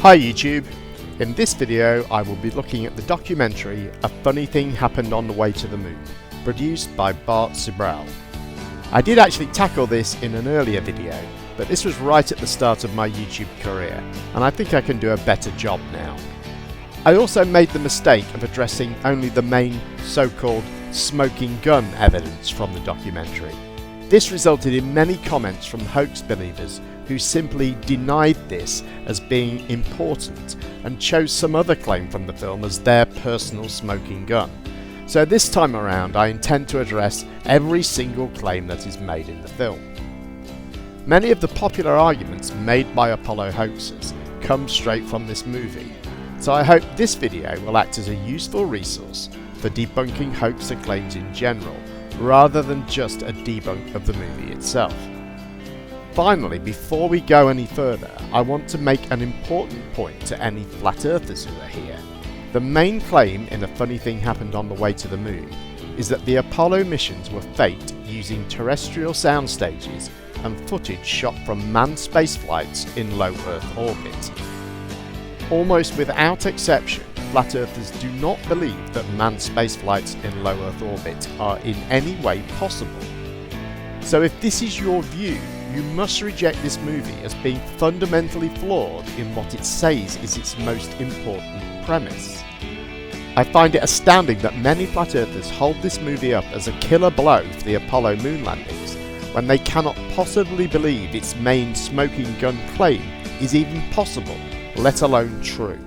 Hi YouTube! In this video I will be looking at the documentary A Funny Thing Happened on the Way to the Moon, produced by Bart Sibrel. I did actually tackle this in an earlier video, but this was right at the start of my YouTube career, and I think I can do a better job now. I also made the mistake of addressing only the main so-called smoking gun evidence from the documentary. This resulted in many comments from hoax believers who simply denied this as being important and chose some other claim from the film as their personal smoking gun. So this time around I intend to address every single claim that is made in the film. Many of the popular arguments made by Apollo hoaxers come straight from this movie, so I hope this video will act as a useful resource for debunking hoaxer claims in general, rather than just a debunk of the movie itself. Finally, before we go any further, I want to make an important point to any flat earthers who are here. The main claim in A Funny Thing Happened on the Way to the Moon is that the Apollo missions were faked using terrestrial sound stages and footage shot from manned spaceflights in low Earth orbit. Almost without exception, flat earthers do not believe that manned spaceflights in low Earth orbit are in any way possible. So if this is your view, you must reject this movie as being fundamentally flawed in what it says is its most important premise. I find it astounding that many flat earthers hold this movie up as a killer blow for the Apollo moon landings, when they cannot possibly believe its main smoking gun claim is even possible, let alone true.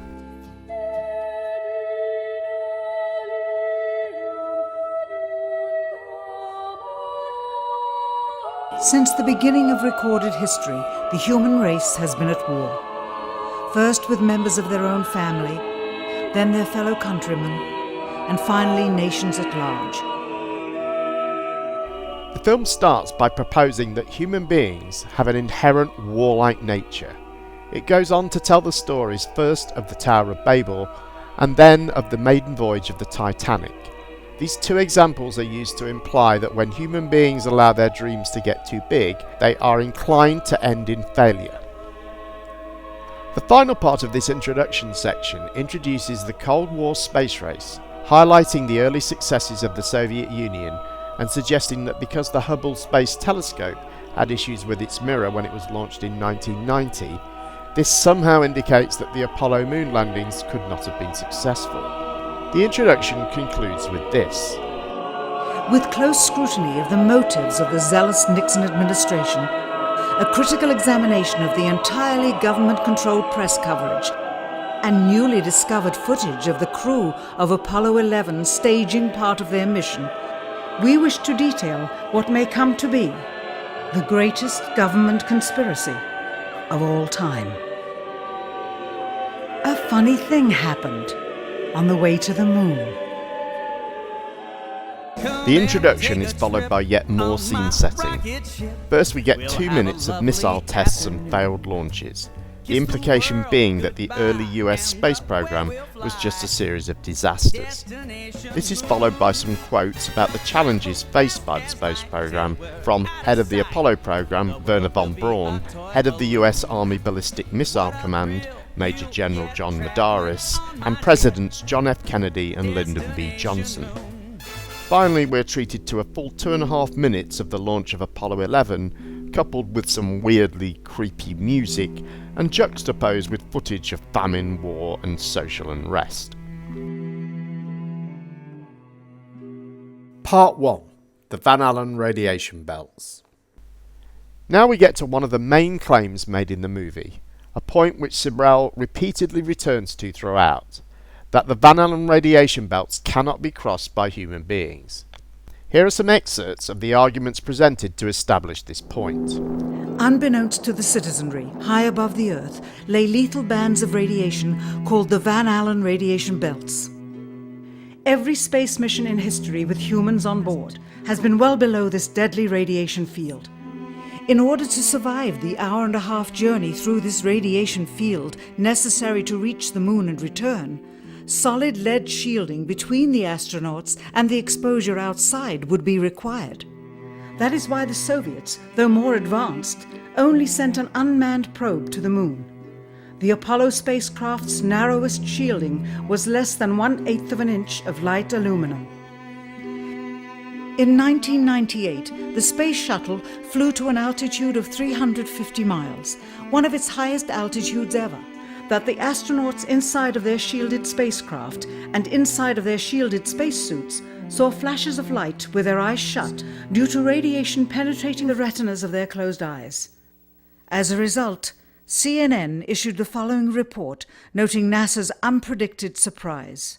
Since the beginning of recorded history, the human race has been at war. First with members of their own family, then their fellow countrymen, and finally nations at large. The film starts by proposing that human beings have an inherent warlike nature. It goes on to tell the stories first of the Tower of Babel, and then of the maiden voyage of the Titanic. These two examples are used to imply that when human beings allow their dreams to get too big, they are inclined to end in failure. The final part of this introduction section introduces the Cold War space race, highlighting the early successes of the Soviet Union and suggesting that because the Hubble Space Telescope had issues with its mirror when it was launched in 1990, this somehow indicates that the Apollo moon landings could not have been successful. The introduction concludes with this. With close scrutiny of the motives of the zealous Nixon administration, a critical examination of the entirely government-controlled press coverage, and newly discovered footage of the crew of Apollo 11 staging part of their mission, we wish to detail what may come to be the greatest government conspiracy of all time. A funny thing happened on the way to the moon. The introduction is followed by yet more scene setting. First we get 2 minutes of missile tests and failed launches, the implication being that the early US space program was just a series of disasters. This is followed by some quotes about the challenges faced by the space program from head of the Apollo program Wernher von Braun, head of the US Army Ballistic Missile Command Major General John Madaris, and Presidents John F. Kennedy and Lyndon B. Johnson. Finally, we're treated to a full 2.5 minutes of the launch of Apollo 11, coupled with some weirdly creepy music, and juxtaposed with footage of famine, war, and social unrest. Part 1. The Van Allen Radiation Belts. Now we get to one of the main claims made in the movie, a point which Sibrel repeatedly returns to throughout, that the Van Allen radiation belts cannot be crossed by human beings. Here are some excerpts of the arguments presented to establish this point. Unbeknownst to the citizenry, high above the Earth lay lethal bands of radiation called the Van Allen radiation belts. Every space mission in history with humans on board has been well below this deadly radiation field. In order to survive the hour-and-a-half journey through this radiation field necessary to reach the moon and return, solid lead shielding between the astronauts and the exposure outside would be required. That is why the Soviets, though more advanced, only sent an unmanned probe to the moon. The Apollo spacecraft's narrowest shielding was less than 1/8 of an inch of light aluminum. In 1998, the Space Shuttle flew to an altitude of 350 miles, one of its highest altitudes ever, that the astronauts inside of their shielded spacecraft and inside of their shielded spacesuits saw flashes of light with their eyes shut due to radiation penetrating the retinas of their closed eyes. As a result, CNN issued the following report noting NASA's unpredicted surprise.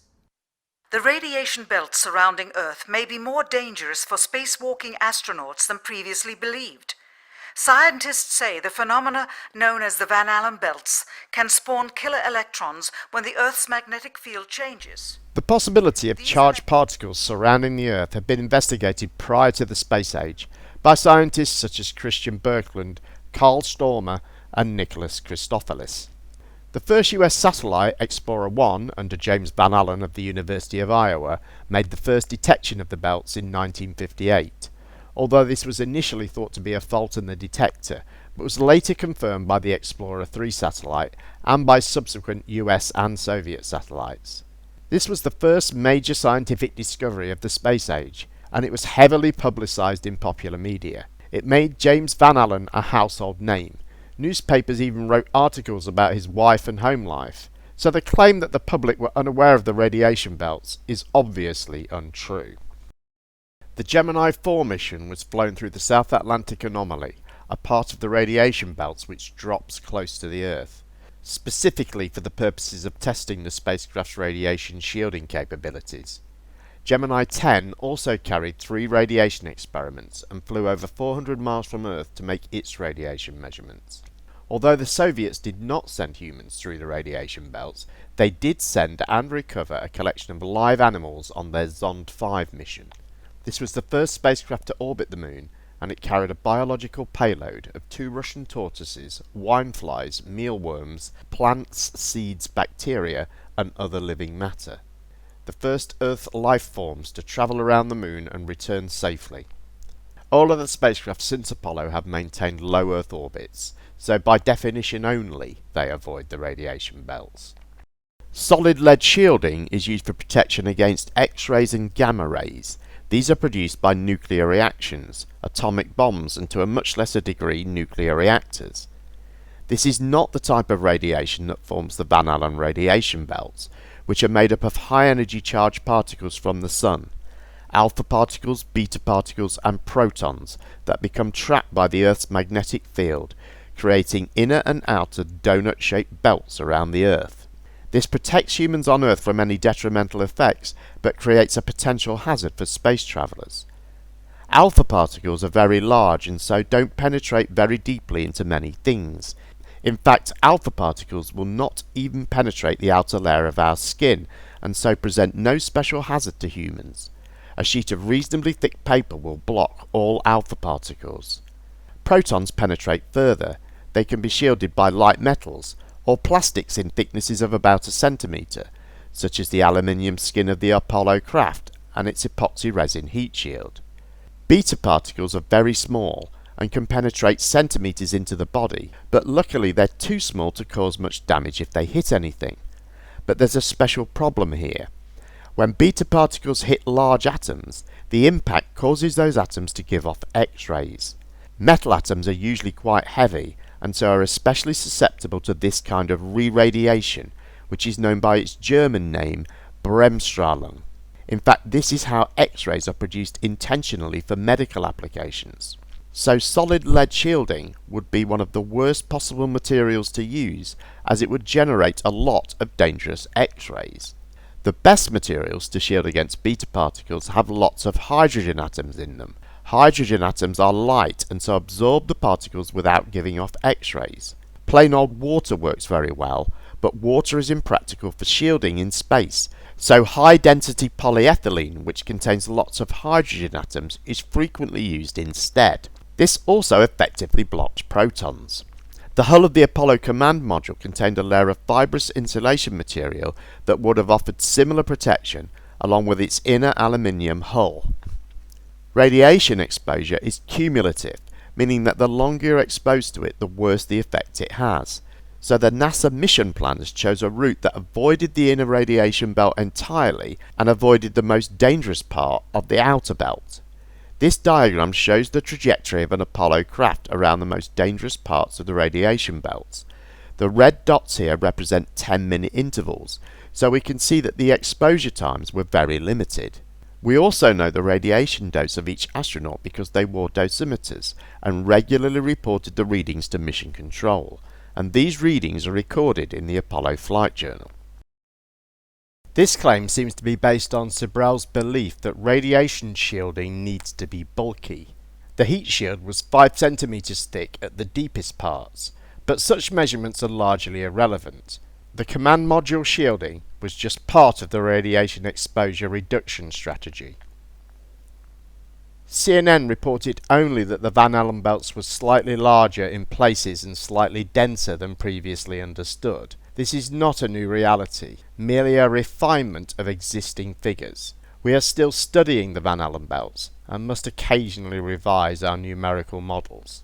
The radiation belt surrounding Earth may be more dangerous for spacewalking astronauts than previously believed. Scientists say the phenomena known as the Van Allen belts can spawn killer electrons when the Earth's magnetic field changes. The possibility of charged particles surrounding the Earth had been investigated prior to the space age by scientists such as Christian Birkeland, Carl Stormer and Nicholas Christofelis. The first US satellite, Explorer 1, under James Van Allen of the University of Iowa, made the first detection of the belts in 1958, although this was initially thought to be a fault in the detector, but was later confirmed by the Explorer 3 satellite and by subsequent US and Soviet satellites. This was the first major scientific discovery of the space age, and it was heavily publicized in popular media. It made James Van Allen a household name. Newspapers even wrote articles about his wife and home life, so the claim that the public were unaware of the radiation belts is obviously untrue. The Gemini 4 mission was flown through the South Atlantic anomaly, a part of the radiation belts which drops close to the Earth, specifically for the purposes of testing the spacecraft's radiation shielding capabilities. Gemini 10 also carried 3 radiation experiments and flew over 400 miles from Earth to make its radiation measurements. Although the Soviets did not send humans through the radiation belts, they did send and recover a collection of live animals on their Zond 5 mission. This was the first spacecraft to orbit the Moon, and it carried a biological payload of 2 Russian tortoises, wineflies, mealworms, plants, seeds, bacteria, and other living matter. The first Earth life forms to travel around the Moon and return safely. All of the spacecraft since Apollo have maintained low Earth orbits, so by definition only they avoid the radiation belts. Solid lead shielding is used for protection against X-rays and gamma rays. These are produced by nuclear reactions, atomic bombs, and to a much lesser degree nuclear reactors. This is not the type of radiation that forms the Van Allen radiation belts, which are made up of high-energy charged particles from the Sun, alpha particles, beta particles, and protons that become trapped by the Earth's magnetic field, creating inner and outer donut-shaped belts around the Earth. This protects humans on Earth from any detrimental effects, but creates a potential hazard for space travellers. Alpha particles are very large and so don't penetrate very deeply into many things. In fact, alpha particles will not even penetrate the outer layer of our skin, and so present no special hazard to humans. A sheet of reasonably thick paper will block all alpha particles. Protons penetrate further. They can be shielded by light metals, or plastics in thicknesses of about 1 centimetre, such as the aluminium skin of the Apollo craft and its epoxy resin heat shield. Beta particles are very small, and can penetrate centimetres into the body, but luckily they're too small to cause much damage if they hit anything. But there's a special problem here. When beta particles hit large atoms, the impact causes those atoms to give off X-rays. Metal atoms are usually quite heavy, and so are especially susceptible to this kind of re-radiation, which is known by its German name, Bremsstrahlung. In fact, this is how X-rays are produced intentionally for medical applications. So solid lead shielding would be one of the worst possible materials to use, as it would generate a lot of dangerous X-rays. The best materials to shield against beta particles have lots of hydrogen atoms in them. Hydrogen atoms are light and so absorb the particles without giving off X-rays. Plain old water works very well, but water is impractical for shielding in space, so high-density polyethylene, which contains lots of hydrogen atoms, is frequently used instead. This also effectively blocks protons. The hull of the Apollo command module contained a layer of fibrous insulation material that would have offered similar protection, along with its inner aluminium hull. Radiation exposure is cumulative, meaning that the longer you're exposed to it, the worse the effect it has. So the NASA mission planners chose a route that avoided the inner radiation belt entirely and avoided the most dangerous part of the outer belt. This diagram shows the trajectory of an Apollo craft around the most dangerous parts of the radiation belts. The red dots here represent 10-minute intervals, so we can see that the exposure times were very limited. We also know the radiation dose of each astronaut because they wore dosimeters and regularly reported the readings to mission control, and these readings are recorded in the Apollo Flight Journal. This claim seems to be based on Sibrel's belief that radiation shielding needs to be bulky. The heat shield was 5 centimeters thick at the deepest parts, but such measurements are largely irrelevant. The command module shielding was just part of the radiation exposure reduction strategy. CNN reported only that the Van Allen belts were slightly larger in places and slightly denser than previously understood. This is not a new reality, merely a refinement of existing figures. We are still studying the Van Allen belts and must occasionally revise our numerical models.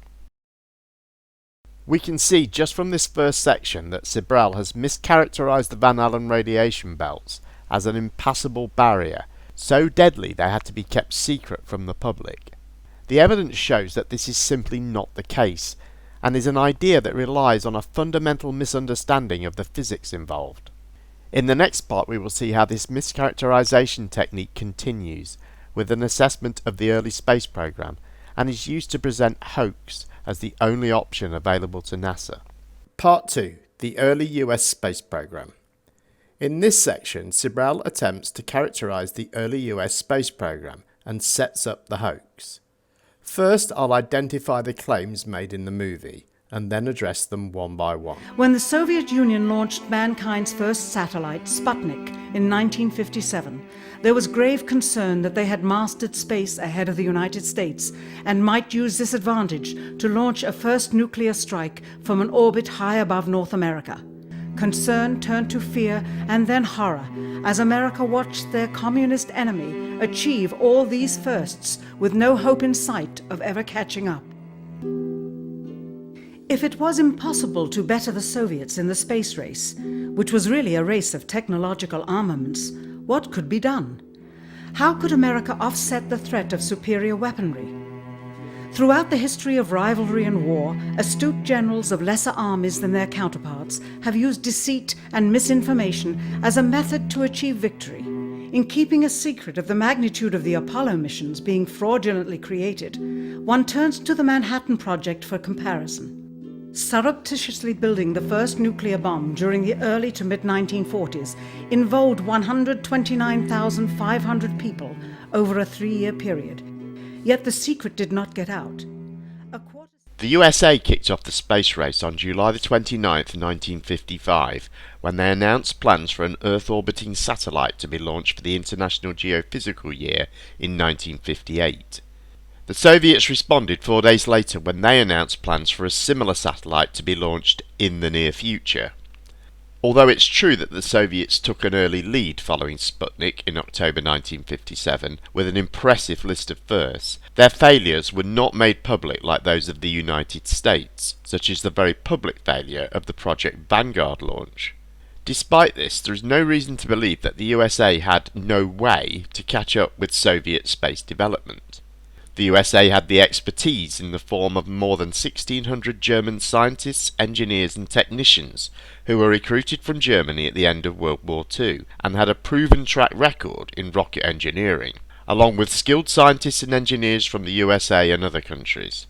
We can see just from this first section that Sibrel has mischaracterized the Van Allen radiation belts as an impassable barrier, so deadly they had to be kept secret from the public. The evidence shows that this is simply not the case, and is an idea that relies on a fundamental misunderstanding of the physics involved. In the next part we will see how this mischaracterization technique continues, with an assessment of the early space program, and is used to present hoax as the only option available to NASA. Part 2. The early US space program. In this section, Sibrel attempts to characterize the early US space program and sets up the hoax. First, I'll identify the claims made in the movie, and then address them one by one. When the Soviet Union launched mankind's first satellite, Sputnik, in 1957, there was grave concern that they had mastered space ahead of the United States and might use this advantage to launch a first nuclear strike from an orbit high above North America. Concern turned to fear and then horror as America watched their communist enemy achieve all these firsts with no hope in sight of ever catching up. If it was impossible to better the Soviets in the space race, which was really a race of technological armaments, what could be done? How could America offset the threat of superior weaponry? Throughout the history of rivalry and war, astute generals of lesser armies than their counterparts have used deceit and misinformation as a method to achieve victory. In keeping a secret of the magnitude of the Apollo missions being fraudulently created, one turns to the Manhattan Project for comparison. Surreptitiously building the first nuclear bomb during the early to mid-1940s involved 129,500 people over a 3-year period. Yet the secret did not get out. The USA kicked off the space race on July 29, 1955, when they announced plans for an Earth-orbiting satellite to be launched for the International Geophysical Year in 1958. The Soviets responded 4 days later when they announced plans for a similar satellite to be launched in the near future. Although it's true that the Soviets took an early lead following Sputnik in October 1957 with an impressive list of firsts, their failures were not made public like those of the United States, such as the very public failure of the Project Vanguard launch. Despite this, there is no reason to believe that the USA had no way to catch up with Soviet space development. The USA had the expertise in the form of more than 1,600 German scientists, engineers and technicians who were recruited from Germany at the end of World War II and had a proven track record in rocket engineering, along with skilled scientists and engineers from the USA and other countries.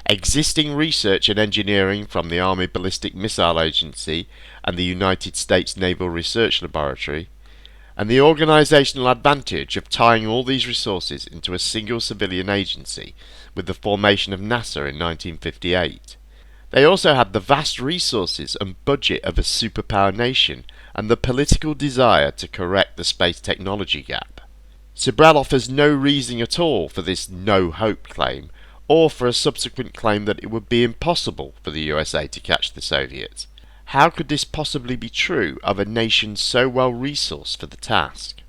Existing research and engineering from the Army Ballistic Missile Agency and the United States Naval Research Laboratory, and the organisational advantage of tying all these resources into a single civilian agency with the formation of NASA in 1958. They also had the vast resources and budget of a superpower nation and the political desire to correct the space technology gap. Sibrel offers no reasoning at all for this no-hope claim, or for a subsequent claim that it would be impossible for the USA to catch the Soviets. How could this possibly be true of a nation so well resourced for the task?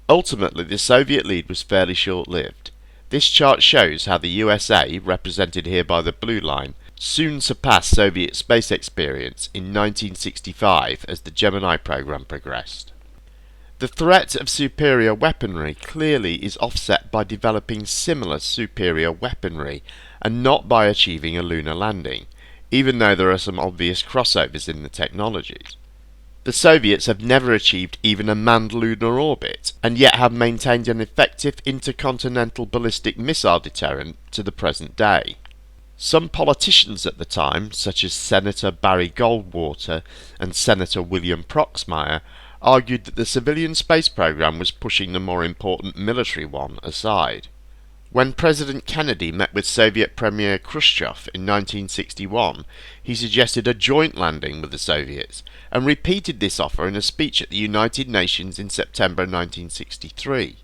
Ultimately, the Soviet lead was fairly short-lived. This chart shows how the USA, represented here by the blue line, soon surpassed Soviet space experience in 1965 as the Gemini program progressed. The threat of superior weaponry clearly is offset by developing similar superior weaponry and not by achieving a lunar landing, even though there are some obvious crossovers in the technologies. The Soviets have never achieved even a manned lunar orbit, and yet have maintained an effective intercontinental ballistic missile deterrent to the present day. Some politicians at the time, such as Senator Barry Goldwater and Senator William Proxmire, argued that the civilian space program was pushing the more important military one aside. When President Kennedy met with Soviet Premier Khrushchev in 1961, he suggested a joint landing with the Soviets, and repeated this offer in a speech at the United Nations in September 1963.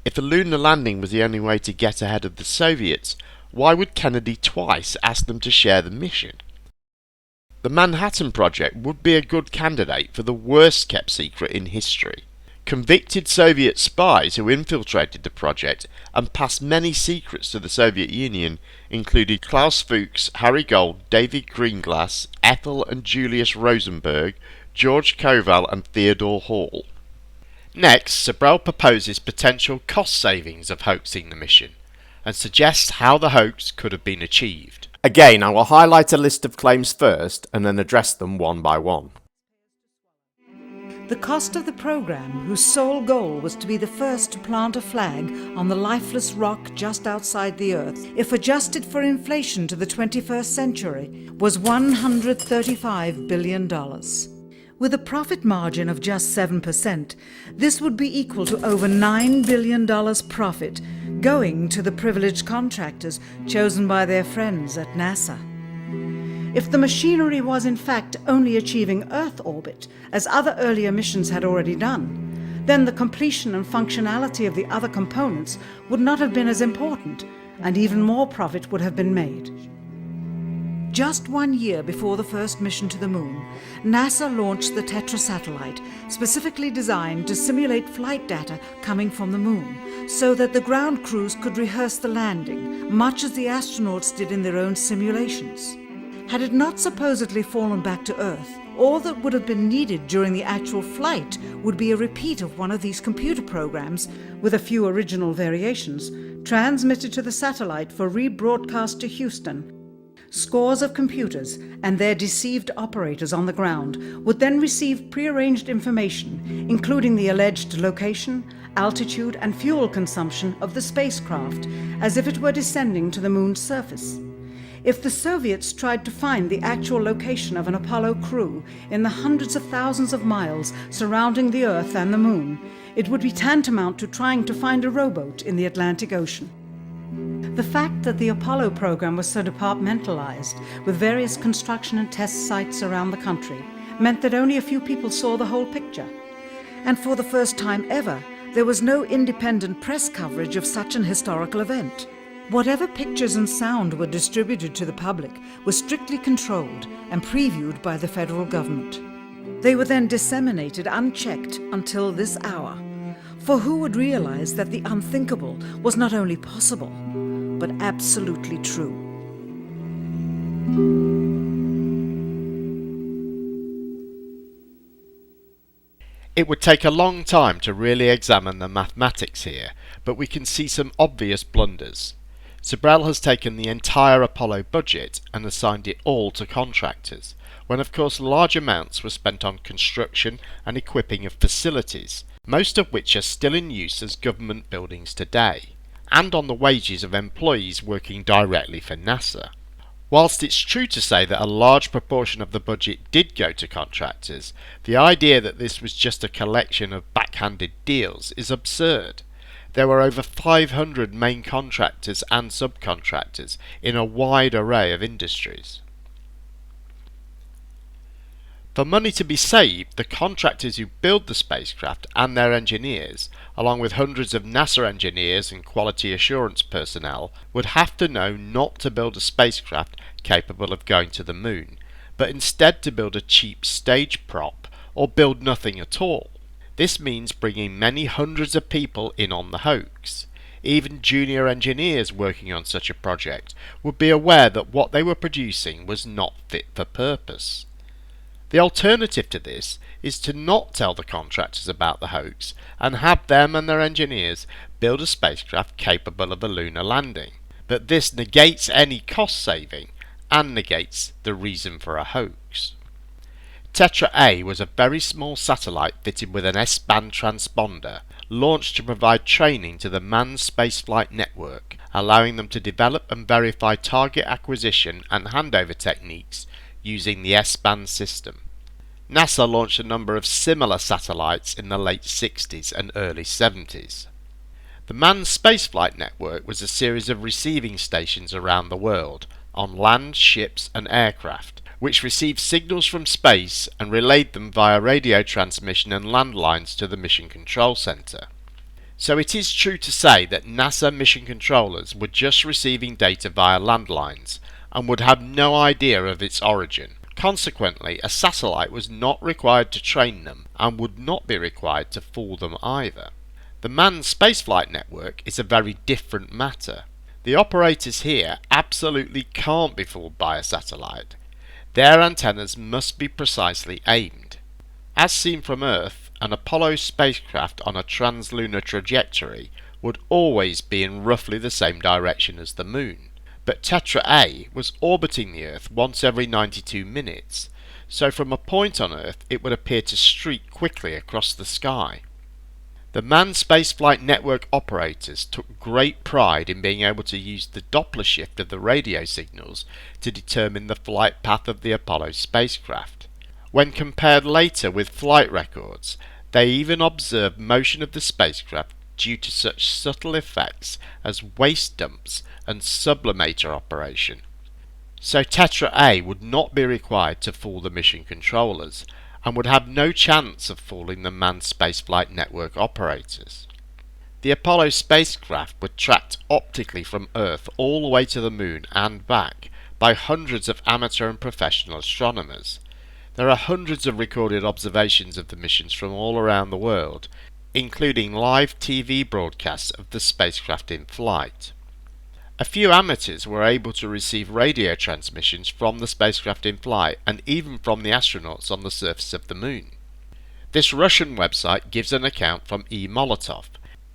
If a lunar landing was the only way to get ahead of the Soviets, why would Kennedy twice ask them to share the mission? The Manhattan Project would be a good candidate for the worst kept secret in history. Convicted Soviet spies who infiltrated the project and passed many secrets to the Soviet Union included Klaus Fuchs, Harry Gold, David Greenglass, Ethel and Julius Rosenberg, George Koval and Theodore Hall. Next, Sobral proposes potential cost savings of hoaxing the mission, and suggests how the hoax could have been achieved. Again, I will highlight a list of claims first and then address them one by one. The cost of the program, whose sole goal was to be the first to plant a flag on the lifeless rock just outside the Earth, if adjusted for inflation to the 21st century, was $135 billion. With a profit margin of just 7%, this would be equal to over $9 billion profit going to the privileged contractors chosen by their friends at NASA. If the machinery was in fact only achieving Earth orbit, as other earlier missions had already done, then the completion and functionality of the other components would not have been as important, and even more profit would have been made. Just 1 year before the first mission to the Moon, NASA launched the Tetra satellite, specifically designed to simulate flight data coming from the Moon, so that the ground crews could rehearse the landing, much as the astronauts did in their own simulations. Had it not supposedly fallen back to Earth, all that would have been needed during the actual flight would be a repeat of one of these computer programs, with a few original variations, transmitted to the satellite for rebroadcast to Houston. Scores of computers and their deceived operators on the ground would then receive prearranged information, including the alleged location, altitude and fuel consumption of the spacecraft, as if it were descending to the Moon's surface. If the Soviets tried to find the actual location of an Apollo crew in the hundreds of thousands of miles surrounding the Earth and the Moon, it would be tantamount to trying to find a rowboat in the Atlantic Ocean. The fact that the Apollo program was so departmentalized, with various construction and test sites around the country, meant that only a few people saw the whole picture. And for the first time ever, there was no independent press coverage of such an historical event. Whatever pictures and sound were distributed to the public were strictly controlled and previewed by the federal government. They were then disseminated unchecked until this hour. For who would realize that the unthinkable was not only possible, but absolutely true? It would take a long time to really examine the mathematics here, but we can see some obvious blunders. Sobral has taken the entire Apollo budget and assigned it all to contractors, when of course large amounts were spent on construction and equipping of facilities, most of which are still in use as government buildings today, and on the wages of employees working directly for NASA. Whilst it's true to say that a large proportion of the budget did go to contractors, the idea that this was just a collection of backhanded deals is absurd. There were over 500 main contractors and subcontractors in a wide array of industries. For money to be saved, the contractors who build the spacecraft and their engineers, along with hundreds of NASA engineers and quality assurance personnel, would have to know not to build a spacecraft capable of going to the Moon, but instead to build a cheap stage prop or build nothing at all. This means bringing many hundreds of people in on the hoax. Even junior engineers working on such a project would be aware that what they were producing was not fit for purpose. The alternative to this is to not tell the contractors about the hoax and have them and their engineers build a spacecraft capable of a lunar landing. But this negates any cost saving and negates the reason for a hoax. Tetra A was a very small satellite fitted with an S-band transponder launched to provide training to the manned spaceflight network, allowing them to develop and verify target acquisition and handover techniques using the S-band system. NASA launched a number of similar satellites in the late 60s and early 70s. The manned spaceflight network was a series of receiving stations around the world, on land, ships and aircraft, which received signals from space and relayed them via radio transmission and landlines to the Mission Control Center. So it is true to say that NASA mission controllers were just receiving data via landlines and would have no idea of its origin. Consequently, a satellite was not required to train them and would not be required to fool them either. The manned spaceflight network is a very different matter. The operators here absolutely can't be fooled by a satellite. Their antennas must be precisely aimed. As seen from Earth, an Apollo spacecraft on a translunar trajectory would always be in roughly the same direction as the Moon. But Tetra A was orbiting the Earth once every 92 minutes, so from a point on Earth it would appear to streak quickly across the sky. The manned spaceflight network operators took great pride in being able to use the Doppler shift of the radio signals to determine the flight path of the Apollo spacecraft. When compared later with flight records, they even observed motion of the spacecraft due to such subtle effects as waste dumps and sublimator operation. So Tetra A would not be required to fool the mission controllers, and would have no chance of fooling the manned spaceflight network operators. The Apollo spacecraft were tracked optically from Earth all the way to the Moon and back by hundreds of amateur and professional astronomers. There are hundreds of recorded observations of the missions from all around the world, including live TV broadcasts of the spacecraft in flight. A few amateurs were able to receive radio transmissions from the spacecraft in flight and even from the astronauts on the surface of the Moon. This Russian website gives an account from E. Molotov,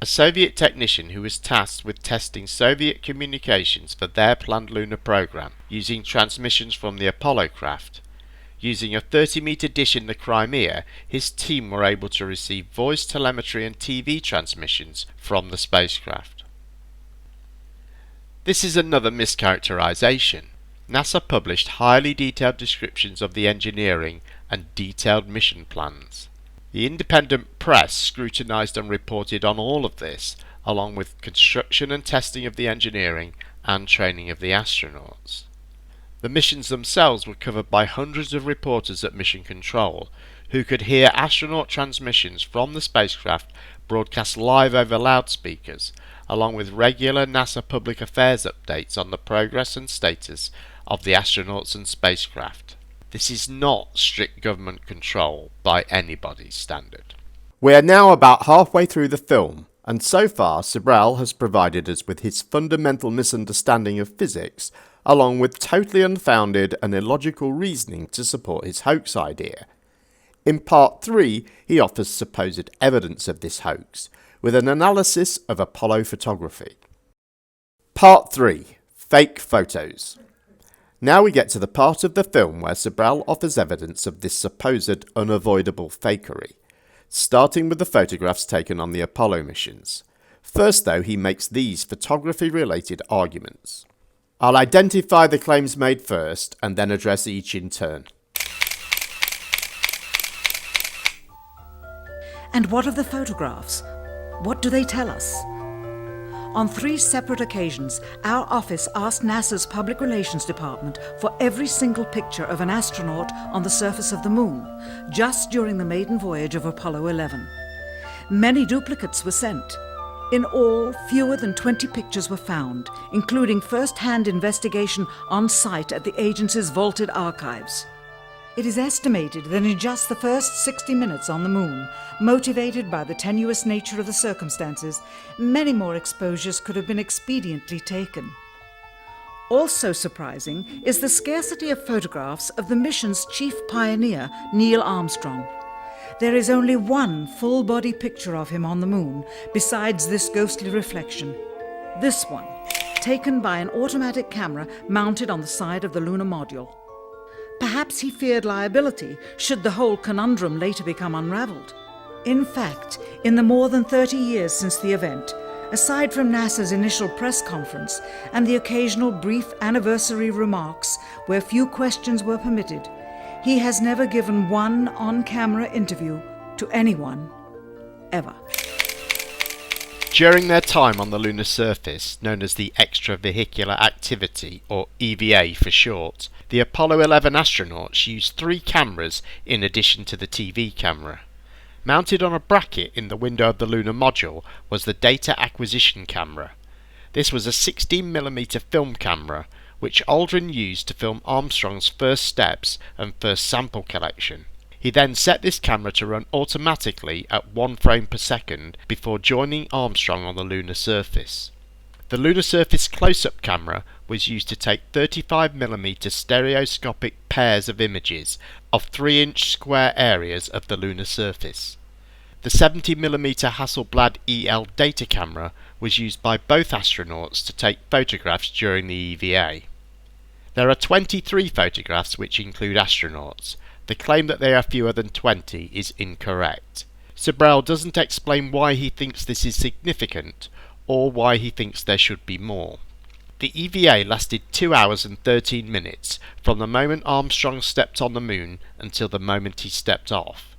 a Soviet technician who was tasked with testing Soviet communications for their planned lunar program using transmissions from the Apollo craft. Using a 30-meter dish in the Crimea, his team were able to receive voice telemetry and TV transmissions from the spacecraft. This is another mischaracterization. NASA published highly detailed descriptions of the engineering and detailed mission plans. The independent press scrutinized and reported on all of this, along with construction and testing of the engineering and training of the astronauts. The missions themselves were covered by hundreds of reporters at Mission Control, who could hear astronaut transmissions from the spacecraft broadcast live over loudspeakers, along with regular NASA public affairs updates on the progress and status of the astronauts and spacecraft. This is not strict government control by anybody's standard. We are now about halfway through the film, and so far Sibrel has provided us with his fundamental misunderstanding of physics, along with totally unfounded and illogical reasoning to support his hoax idea. In part 3, he offers supposed evidence of this hoax, with an analysis of Apollo photography. Part 3. Fake Photos. Now we get to the part of the film where Sibrel offers evidence of this supposed unavoidable fakery, starting with the photographs taken on the Apollo missions. First though, he makes these photography-related arguments. I'll identify the claims made first, and then address each in turn. And what of the photographs? What do they tell us? On 3 separate occasions, our office asked NASA's Public Relations Department for every single picture of an astronaut on the surface of the Moon, just during the maiden voyage of Apollo 11. Many duplicates were sent. In all, fewer than 20 pictures were found, including first-hand investigation on site at the agency's vaulted archives. It is estimated that in just the first 60 minutes on the Moon, motivated by the tenuous nature of the circumstances, many more exposures could have been expediently taken. Also surprising is the scarcity of photographs of the mission's chief pioneer, Neil Armstrong. There is only one full-body picture of him on the Moon, besides this ghostly reflection. This one, taken by an automatic camera mounted on the side of the lunar module. Perhaps he feared liability should the whole conundrum later become unraveled. In fact, in the more than 30 years since the event, aside from NASA's initial press conference and the occasional brief anniversary remarks where few questions were permitted, he has never given one on-camera interview to anyone, ever. During their time on the lunar surface, known as the Extravehicular Activity, or EVA for short, the Apollo 11 astronauts used 3 cameras in addition to the TV camera. Mounted on a bracket in the window of the lunar module was the data acquisition camera. This was a 16mm film camera which Aldrin used to film Armstrong's first steps and first sample collection. He then set this camera to run automatically at 1 frame per second before joining Armstrong on the lunar surface. The lunar surface close-up camera was used to take 35mm stereoscopic pairs of images of 3-inch square areas of the lunar surface. The 70mm Hasselblad EL data camera was used by both astronauts to take photographs during the EVA. There are 23 photographs which include astronauts. The claim that there are fewer than 20 is incorrect. Sibrel doesn't explain why he thinks this is significant or why he thinks there should be more. The EVA lasted 2 hours and 13 minutes from the moment Armstrong stepped on the Moon until the moment he stepped off.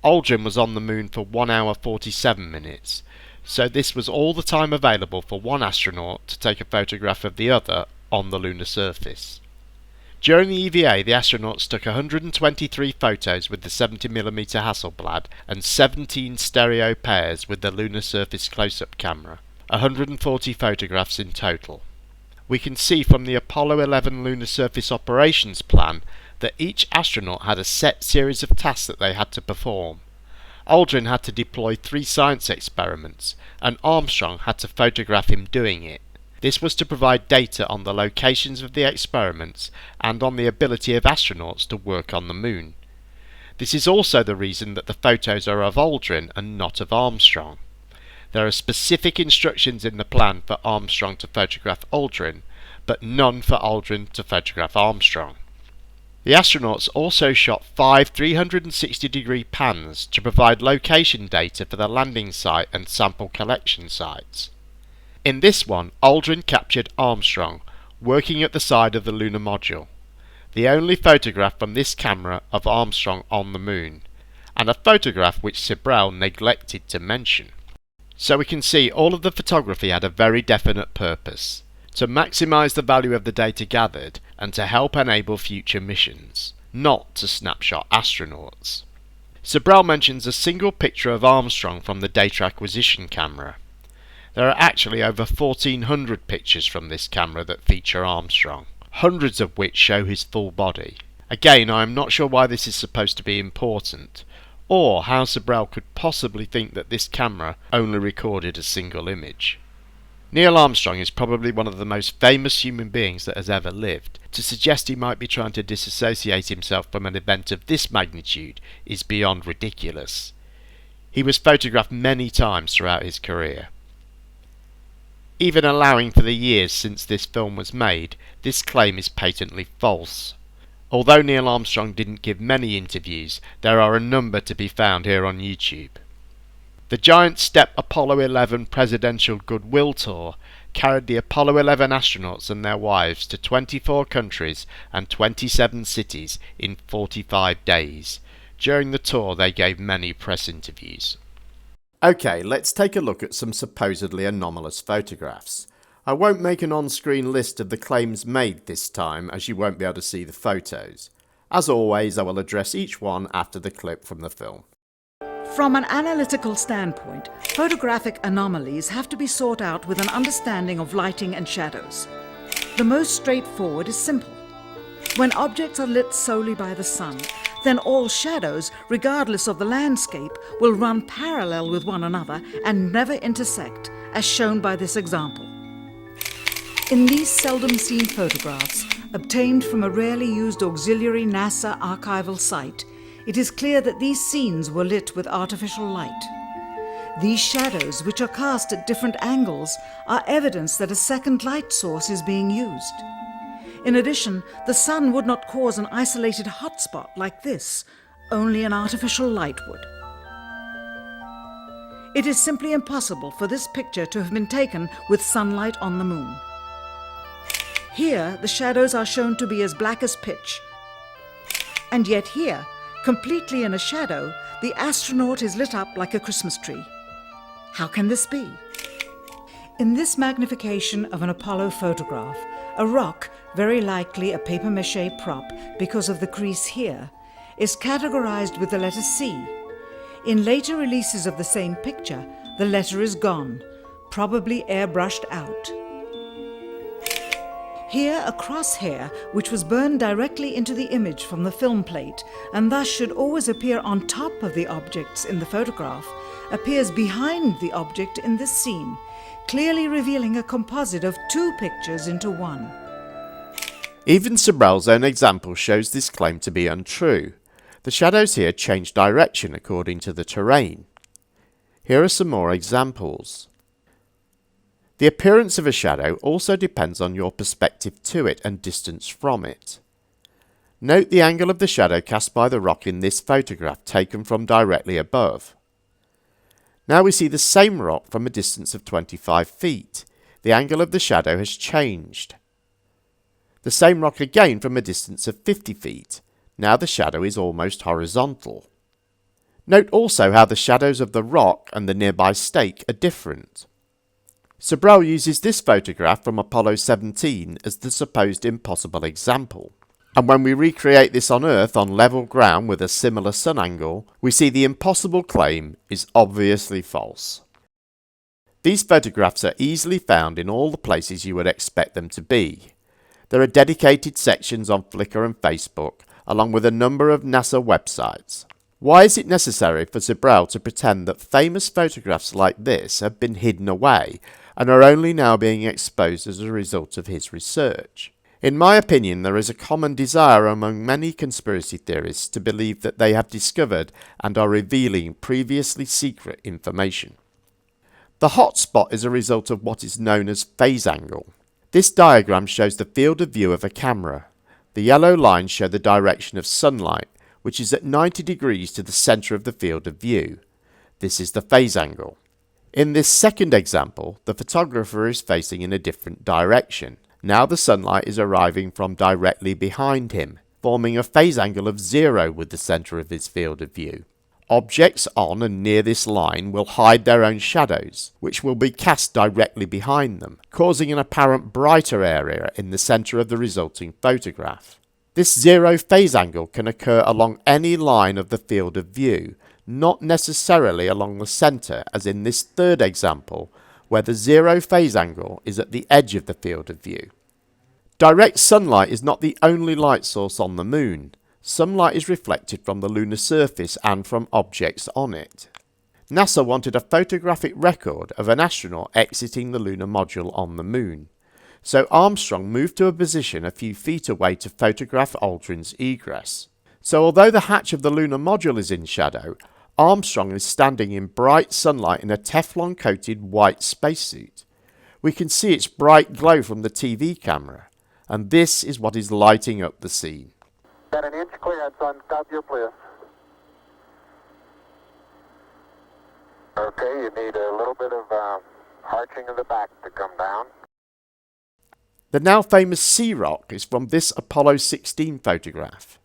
Aldrin was on the Moon for 1 hour 47 minutes, so this was all the time available for one astronaut to take a photograph of the other on the lunar surface. During the EVA, the astronauts took 123 photos with the 70mm Hasselblad and 17 stereo pairs with the lunar surface close-up camera, 140 photographs in total. We can see from the Apollo 11 lunar surface operations plan that each astronaut had a set series of tasks that they had to perform. Aldrin had to deploy 3 science experiments, and Armstrong had to photograph him doing it. This was to provide data on the locations of the experiments and on the ability of astronauts to work on the Moon. This is also the reason that the photos are of Aldrin and not of Armstrong. There are specific instructions in the plan for Armstrong to photograph Aldrin, but none for Aldrin to photograph Armstrong. The astronauts also shot 5 360-degree pans to provide location data for the landing site and sample collection sites. In this one, Aldrin captured Armstrong, working at the side of the lunar module, the only photograph from this camera of Armstrong on the Moon, and a photograph which Sibrel neglected to mention. So we can see all of the photography had a very definite purpose: to maximise the value of the data gathered and to help enable future missions, not to snapshot astronauts. Sibrel mentions a single picture of Armstrong from the data acquisition camera. There are actually over 1,400 pictures from this camera that feature Armstrong, hundreds of which show his full body. Again, I am not sure why this is supposed to be important, or how Sibrel could possibly think that this camera only recorded a single image. Neil Armstrong is probably one of the most famous human beings that has ever lived. To suggest he might be trying to disassociate himself from an event of this magnitude is beyond ridiculous. He was photographed many times throughout his career. Even allowing for the years since this film was made, this claim is patently false. Although Neil Armstrong didn't give many interviews, there are a number to be found here on YouTube. The Giant Step Apollo 11 Presidential Goodwill Tour carried the Apollo 11 astronauts and their wives to 24 countries and 27 cities in 45 days. During the tour, they gave many press interviews. Okay, let's take a look at some supposedly anomalous photographs. I won't make an on-screen list of the claims made this time, as you won't be able to see the photos. As always, I will address each one after the clip from the film. From an analytical standpoint, photographic anomalies have to be sought out with an understanding of lighting and shadows. The most straightforward is simple. When objects are lit solely by the sun, then all shadows, regardless of the landscape, will run parallel with one another and never intersect, as shown by this example. In these seldom seen photographs, obtained from a rarely used auxiliary NASA archival site, it is clear that these scenes were lit with artificial light. These shadows, which are cast at different angles, are evidence that a second light source is being used. In addition, the sun would not cause an isolated hotspot like this, only an artificial light would. It is simply impossible for this picture to have been taken with sunlight on the moon. Here, the shadows are shown to be as black as pitch. And yet here, completely in a shadow, the astronaut is lit up like a Christmas tree. How can this be? In this magnification of an Apollo photograph, a rock, very likely a papier-mâché prop because of the crease here, is categorized with the letter C. In later releases of the same picture, the letter is gone, probably airbrushed out. Here, a crosshair, which was burned directly into the image from the film plate, and thus should always appear on top of the objects in the photograph, appears behind the object in this scene, clearly revealing a composite of two pictures into one. Even Sibrel's own example shows this claim to be untrue. The shadows here change direction according to the terrain. Here are some more examples. The appearance of a shadow also depends on your perspective to it and distance from it. Note the angle of the shadow cast by the rock in this photograph taken from directly above. Now we see the same rock from a distance of 25 feet. The angle of the shadow has changed. The same rock again from a distance of 50 feet. Now the shadow is almost horizontal. Note also how the shadows of the rock and the nearby stake are different. Sibrel uses this photograph from Apollo 17 as the supposed impossible example. And when we recreate this on Earth on level ground with a similar sun angle, we see the impossible claim is obviously false. These photographs are easily found in all the places you would expect them to be. There are dedicated sections on Flickr and Facebook, along with a number of NASA websites. Why is it necessary for Sibrel to pretend that famous photographs like this have been hidden away and are only now being exposed as a result of his research? In my opinion, there is a common desire among many conspiracy theorists to believe that they have discovered and are revealing previously secret information. The hotspot is a result of what is known as phase angle. This diagram shows the field of view of a camera. The yellow lines show the direction of sunlight, which is at 90 degrees to the centre of the field of view. This is the phase angle. In this second example, the photographer is facing in a different direction. Now the sunlight is arriving from directly behind him, forming a phase angle of 0 with the centre of his field of view. Objects on and near this line will hide their own shadows, which will be cast directly behind them, causing an apparent brighter area in the centre of the resulting photograph. This 0 phase angle can occur along any line of the field of view, not necessarily along the centre, as in this third example, where the 0 phase angle is at the edge of the field of view. Direct sunlight is not the only light source on the moon. Some light is reflected from the lunar surface and from objects on it. NASA wanted a photographic record of an astronaut exiting the lunar module on the moon, so Armstrong moved to a position a few feet away to photograph Aldrin's egress. So although the hatch of the lunar module is in shadow, Armstrong is standing in bright sunlight in a Teflon-coated white spacesuit. We can see its bright glow from the TV camera, and this is what is lighting up the scene. Got an inch clearance on top your bliss. Okay, you need a little bit of arching of the back to come down. The now famous sea rock is from this Apollo 16 photograph.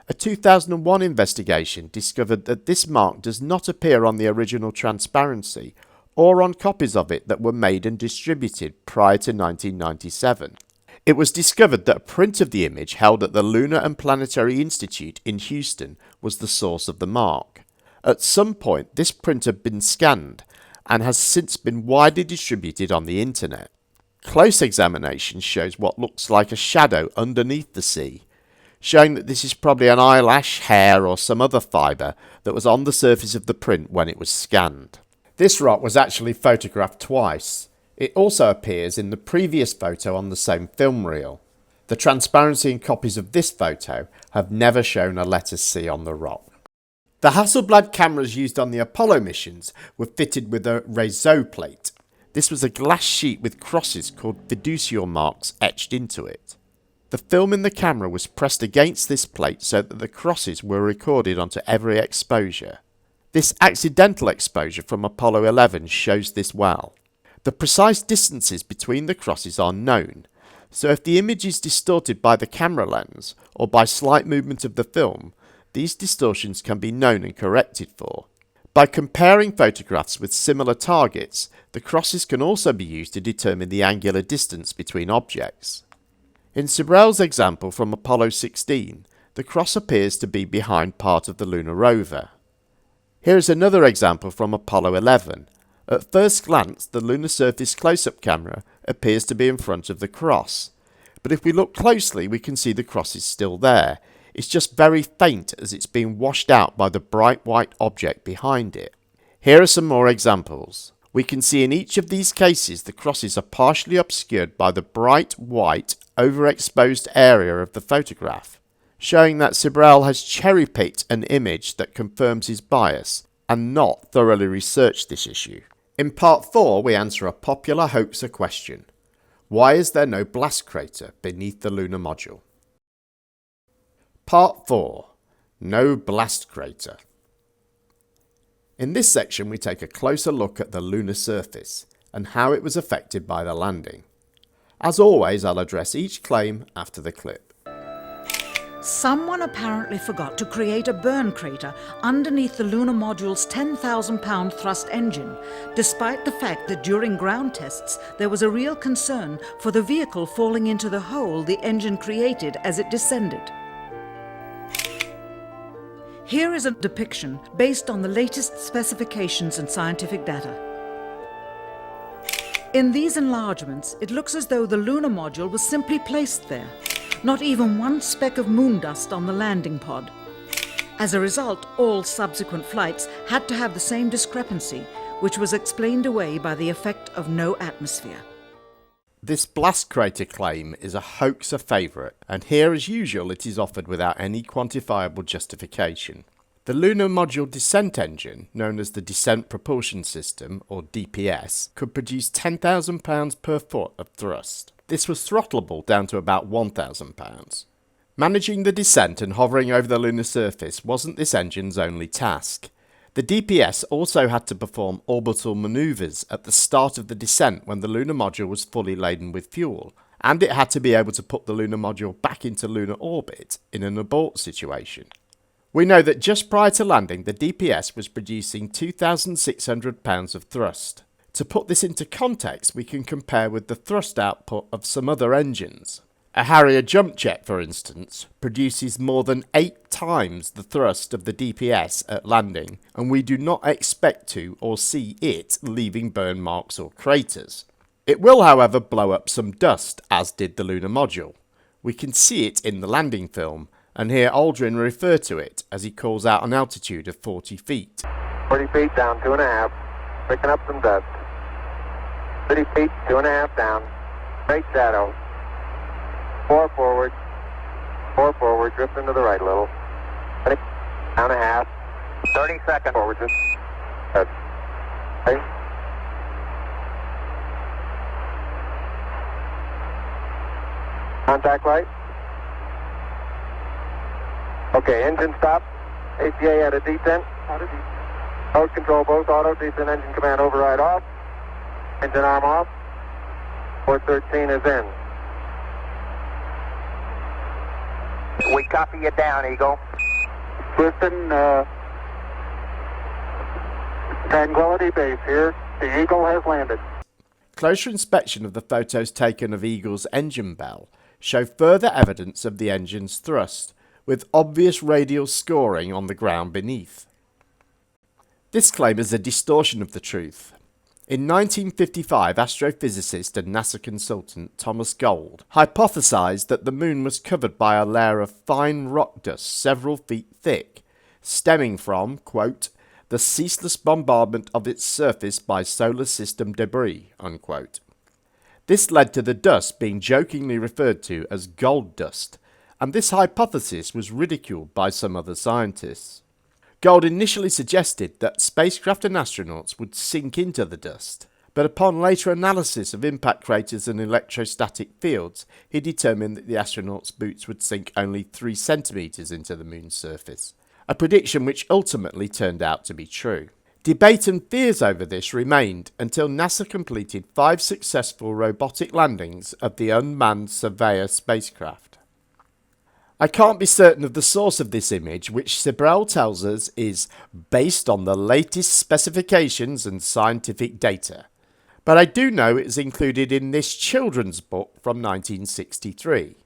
A 2001 investigation discovered that this mark does not appear on the original transparency or on copies of it that were made and distributed prior to 1997. It was discovered that a print of the image held at the Lunar and Planetary Institute in Houston was the source of the mark. At some point, this print had been scanned and has since been widely distributed on the internet. Close examination shows what looks like a shadow underneath the sea. showing that this is probably an eyelash, hair or some other fibre that was on the surface of the print when it was scanned. This rock was actually photographed twice. It also appears in the previous photo on the same film reel. The transparency in copies of this photo have never shown a letter C on the rock. The Hasselblad cameras used on the Apollo missions were fitted with a réseau plate. This was a glass sheet with crosses called fiducial marks etched into it. The film in the camera was pressed against this plate so that the crosses were recorded onto every exposure. This accidental exposure from Apollo 11 shows this well. The precise distances between the crosses are known, so if the image is distorted by the camera lens or by slight movement of the film, these distortions can be known and corrected for. By comparing photographs with similar targets, the crosses can also be used to determine the angular distance between objects. In Sibrel's example from Apollo 16, the cross appears to be behind part of the lunar rover. Here is another example from Apollo 11. At first glance, the lunar surface close-up camera appears to be in front of the cross, but if we look closely we can see the cross is still there. It's just very faint as it's being washed out by the bright white object behind it. Here are some more examples. We can see in each of these cases the crosses are partially obscured by the bright white overexposed area of the photograph, showing that Sibrel has cherry-picked an image that confirms his bias and not thoroughly researched this issue. In part 4 we answer a popular hoaxer question. Why is there no blast crater beneath the lunar module? Part 4. No blast crater. In this section we take a closer look at the lunar surface and how it was affected by the landing. As always, I'll address each claim after the clip. Someone apparently forgot to create a burn crater underneath the lunar module's 10,000-pound thrust engine, despite the fact that during ground tests there was a real concern for the vehicle falling into the hole the engine created as it descended. Here is a depiction based on the latest specifications and scientific data. In these enlargements, it looks as though the lunar module was simply placed there. Not even one speck of moon dust on the landing pod. As a result, all subsequent flights had to have the same discrepancy, which was explained away by the effect of no atmosphere. This blast crater claim is a hoaxer favourite, and here as usual it is offered without any quantifiable justification. The lunar module descent engine, known as the Descent Propulsion System, or DPS, could produce £10,000 per foot of thrust. This was throttleable down to about £1,000. Managing the descent and hovering over the lunar surface wasn't this engine's only task. The DPS also had to perform orbital manoeuvres at the start of the descent when the lunar module was fully laden with fuel, and it had to be able to put the lunar module back into lunar orbit in an abort situation. We know that just prior to landing, the DPS was producing 2,600 pounds of thrust. To put this into context, we can compare with the thrust output of some other engines. A Harrier jump jet, for instance, produces more than 8 times the thrust of the DPS at landing, and we do not expect to or see it leaving burn marks or craters. It will, however, blow up some dust, as did the lunar module. We can see it in the landing film, and hear Aldrin refer to it as he calls out an altitude of 40 feet. 40 feet down, 2.5. Picking up some dust. 30 feet, 2.5 down. Straight shadow. 4 forward. 4 forward. Drift into the right a little. 20, down a half. 30 seconds. Forward. Just. Good. Okay. Contact light. Okay, engine stop. ACA at a descent. Mode control both auto. Descent engine command override off. Engine arm off. Port 13 is in. We copy you down, Eagle. Listen, Tranquility Base here. The Eagle has landed. Closer inspection of the photos taken of Eagle's engine bell show further evidence of the engine's thrust, with obvious radial scoring on the ground beneath. This claim is a distortion of the truth. In 1955, astrophysicist and NASA consultant Thomas Gold hypothesized that the moon was covered by a layer of fine rock dust several feet thick, stemming from, quote, the ceaseless bombardment of its surface by solar system debris, unquote. This led to the dust being jokingly referred to as gold dust, and this hypothesis was ridiculed by some other scientists. Gold initially suggested that spacecraft and astronauts would sink into the dust, but upon later analysis of impact craters and electrostatic fields, he determined that the astronauts' boots would sink only 3 centimeters into the moon's surface, a prediction which ultimately turned out to be true. Debate and fears over this remained until NASA completed 5 successful robotic landings of the unmanned Surveyor spacecraft. I can't be certain of the source of this image, which Sibrel tells us is based on the latest specifications and scientific data, but I do know it is included in this children's book from 1963.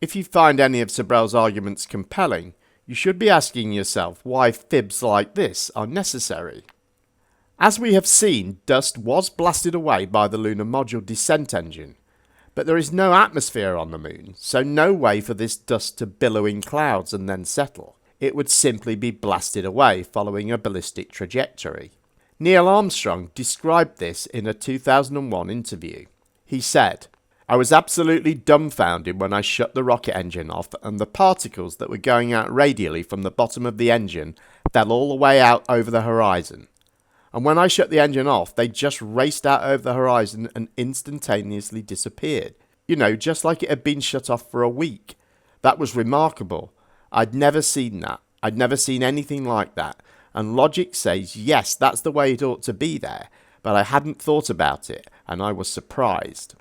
If you find any of Sibrel's arguments compelling, you should be asking yourself why fibs like this are necessary. As we have seen, dust was blasted away by the lunar module descent engine, but there is no atmosphere on the moon, so no way for this dust to billow in clouds and then settle. It would simply be blasted away following a ballistic trajectory. Neil Armstrong described this in a 2001 interview. He said, "I was absolutely dumbfounded when I shut the rocket engine off and the particles that were going out radially from the bottom of the engine fell all the way out over the horizon. And when I shut the engine off, they just raced out over the horizon and instantaneously disappeared. You know, just like it had been shut off for a week. That was remarkable. I'd never seen that. I'd never seen anything like that. And logic says, yes, that's the way it ought to be there. But I hadn't thought about it, and I was surprised."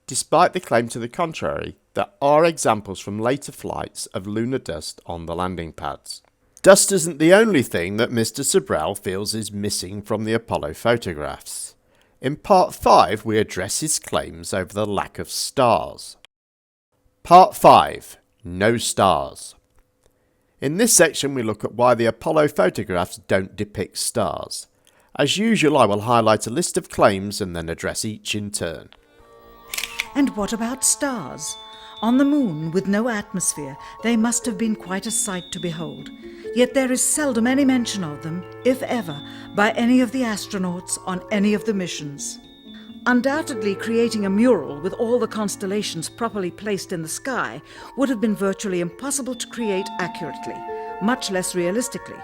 Despite the claim to the contrary, there are examples from later flights of lunar dust on the landing pads. Dust isn't the only thing that Mr. Sibrel feels is missing from the Apollo photographs. In Part 5, we address his claims over the lack of stars. Part 5. No stars. In this section, we look at why the Apollo photographs don't depict stars. As usual, I will highlight a list of claims and then address each in turn. And what about stars? On the moon, with no atmosphere, they must have been quite a sight to behold. Yet there is seldom any mention of them, if ever, by any of the astronauts on any of the missions. Undoubtedly, creating a mural with all the constellations properly placed in the sky would have been virtually impossible to create accurately, much less realistically.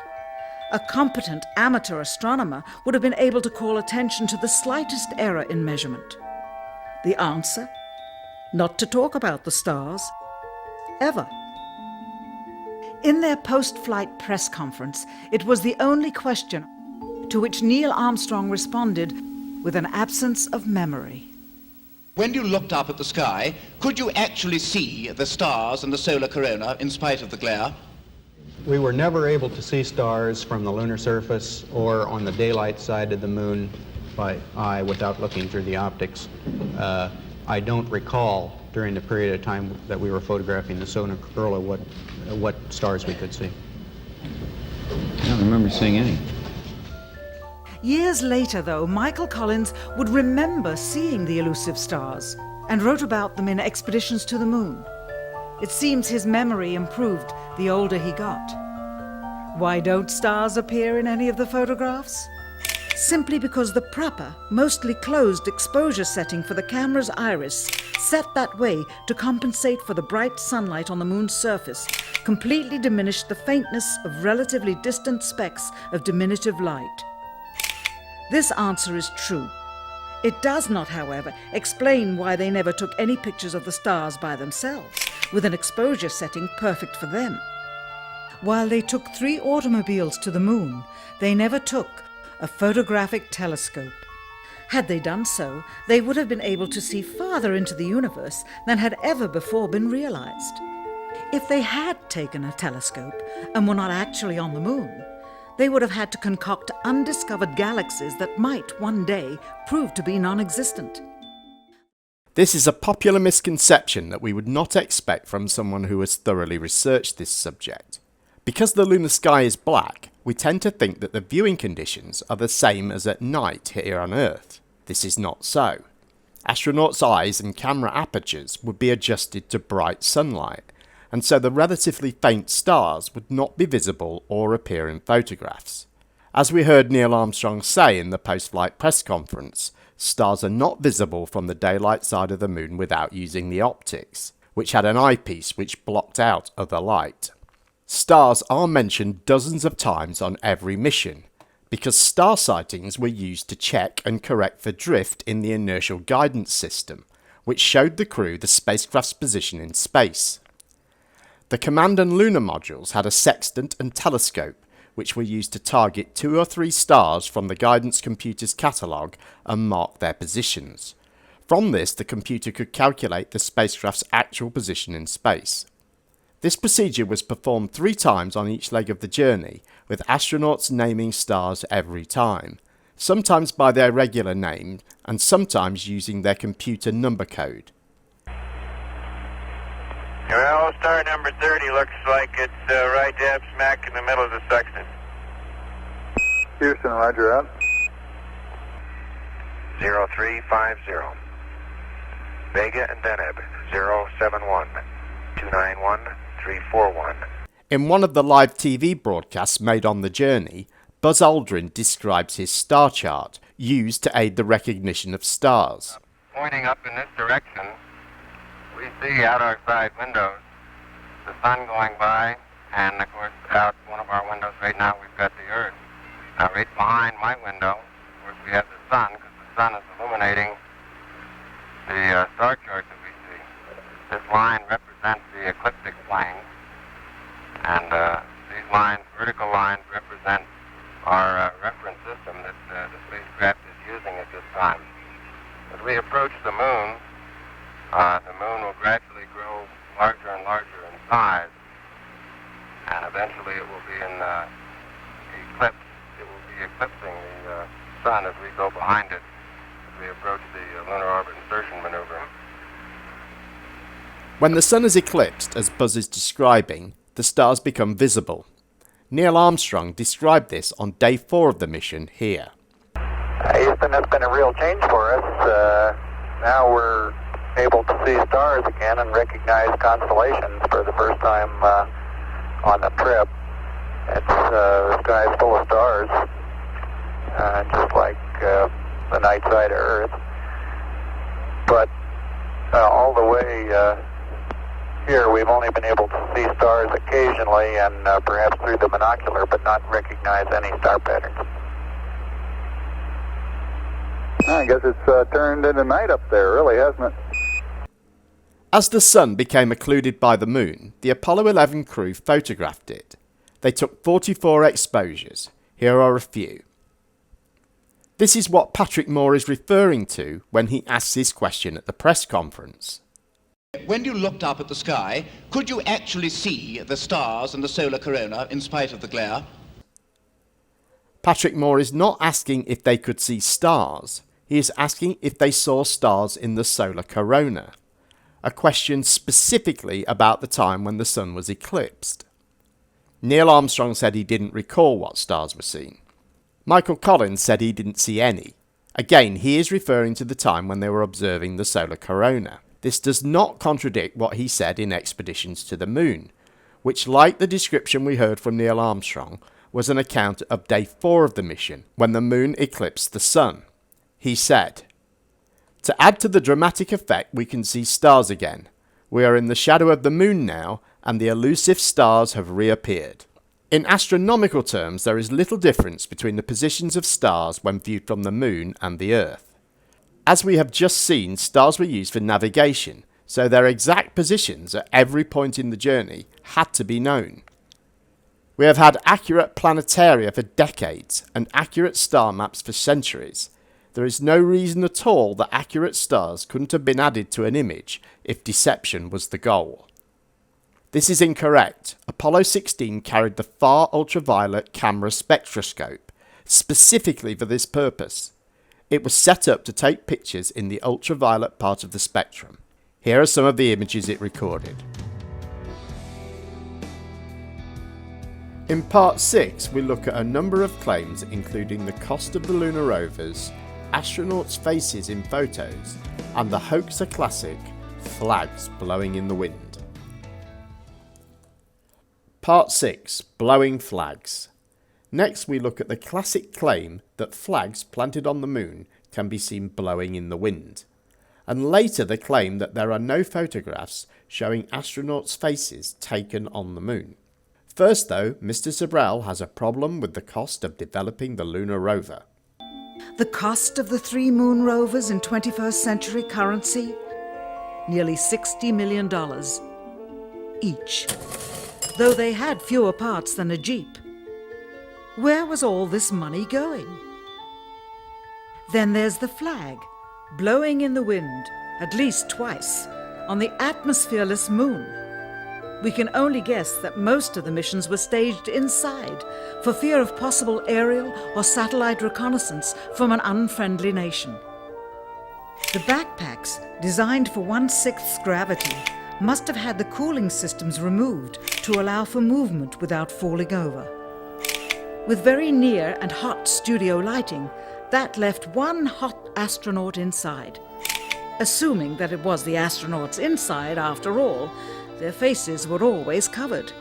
A competent amateur astronomer would have been able to call attention to the slightest error in measurement. The answer? Not to talk about the stars. Ever. In their post-flight press conference, it was the only question to which Neil Armstrong responded with an absence of memory. When you looked up at the sky, could you actually see the stars and the solar corona in spite of the glare? We were never able to see stars from the lunar surface or on the daylight side of the moon by eye without looking through the optics. I don't recall during the period of time that we were photographing the solar corona what stars we could see. I don't remember seeing any. Years later, though, Michael Collins would remember seeing the elusive stars and wrote about them in Expeditions to the Moon. It seems his memory improved the older he got. Why don't stars appear in any of the photographs? Simply because the proper, mostly closed exposure setting for the camera's iris, set that way to compensate for the bright sunlight on the moon's surface, completely diminished the faintness of relatively distant specks of diminutive light. This answer is true. It does not, however, explain why they never took any pictures of the stars by themselves, with an exposure setting perfect for them. While they took 3 automobiles to the moon, they never took a photographic telescope. Had they done so, they would have been able to see farther into the universe than had ever before been realized. If they had taken a telescope and were not actually on the moon, they would have had to concoct undiscovered galaxies that might one day prove to be non-existent. This is a popular misconception that we would not expect from someone who has thoroughly researched this subject. Because the lunar sky is black, we tend to think that the viewing conditions are the same as at night here on Earth. This is not so. Astronauts' eyes and camera apertures would be adjusted to bright sunlight, and so the relatively faint stars would not be visible or appear in photographs. As we heard Neil Armstrong say in the post-flight press conference, stars are not visible from the daylight side of the moon without using the optics, which had an eyepiece which blocked out other light. Stars are mentioned dozens of times on every mission, because star sightings were used to check and correct for drift in the inertial guidance system, which showed the crew the spacecraft's position in space. The command and lunar modules had a sextant and telescope, which were used to target 2 or 3 stars from the guidance computer's catalogue and mark their positions. From this, the computer could calculate the spacecraft's actual position in space. This procedure was performed 3 times on each leg of the journey, with astronauts naming stars every time, sometimes by their regular name and sometimes using their computer number code. Well, star number 30 looks like it's right dab smack in the middle of the sextant. Houston, roger out. 0350. Vega and Deneb, 071 291 341. In one of the live TV broadcasts made on the journey, Buzz Aldrin describes his star chart, used to aid the recognition of stars. Pointing up in this direction, we see out our side windows the sun going by, and of course out one of our windows right now we've got the Earth. Now right behind my window, of course we have the sun, because the sun is illuminating the star chart that we see. This line represents the ecliptic plane, and these lines, vertical lines, represent our reference system that the spacecraft is using at this time. As we approach the moon will gradually grow larger and larger in size, and eventually it will be in eclipse. It will be eclipsing the sun as we go behind it, as we approach the lunar orbit insertion maneuver. When the sun is eclipsed, as Buzz is describing, the stars become visible. Neil Armstrong described this on day 4 of the mission here. Houston, that's been a real change for us. Now we're able to see stars again and recognize constellations for the first time on the trip. The sky is full of stars, just like the night side of Earth. But all the way here, we've only been able to see stars occasionally and perhaps through the binocular, but not recognize any star patterns. I guess it's turned into night up there, really, hasn't it? As the sun became occluded by the moon, the Apollo 11 crew photographed it. They took 44 exposures. Here are a few. This is what Patrick Moore is referring to when he asks this question at the press conference. When you looked up at the sky, could you actually see the stars and the solar corona in spite of the glare? Patrick Moore is not asking if they could see stars. He is asking if they saw stars in the solar corona, a question specifically about the time when the sun was eclipsed. Neil Armstrong said he didn't recall what stars were seen. Michael Collins said he didn't see any. Again, he is referring to the time when they were observing the solar corona. This does not contradict what he said in Expeditions to the Moon, which, like the description we heard from Neil Armstrong, was an account of day 4 of the mission, when the moon eclipsed the sun. He said, "To add to the dramatic effect, we can see stars again. We are in the shadow of the moon now, and the elusive stars have reappeared." In astronomical terms, there is little difference between the positions of stars when viewed from the moon and the Earth. As we have just seen, stars were used for navigation, so their exact positions at every point in the journey had to be known. We have had accurate planetaria for decades and accurate star maps for centuries. There is no reason at all that accurate stars couldn't have been added to an image if deception was the goal. This is incorrect. Apollo 16 carried the far ultraviolet camera spectroscope, specifically for this purpose. It was set up to take pictures in the ultraviolet part of the spectrum. Here are some of the images it recorded. In part 6 we look at a number of claims including the cost of the lunar rovers, astronauts' faces in photos, and the hoaxer classic, flags blowing in the wind. Part 6, Blowing Flags. Next we look at the classic claim that flags planted on the moon can be seen blowing in the wind, and later the claim that there are no photographs showing astronauts' faces taken on the moon. First though, Mr. Cabral has a problem with the cost of developing the lunar rover. The cost of the 3 moon rovers in 21st century currency? Nearly $60 million each, though they had fewer parts than a Jeep. Where was all this money going? Then there's the flag, blowing in the wind, at least twice, on the atmosphereless moon. We can only guess that most of the missions were staged inside for fear of possible aerial or satellite reconnaissance from an unfriendly nation. The backpacks, designed for 1/6 gravity, must have had the cooling systems removed to allow for movement without falling over. With very near and hot studio lighting, that left one hot astronaut inside. Assuming that it was the astronauts inside after all, their faces were always covered.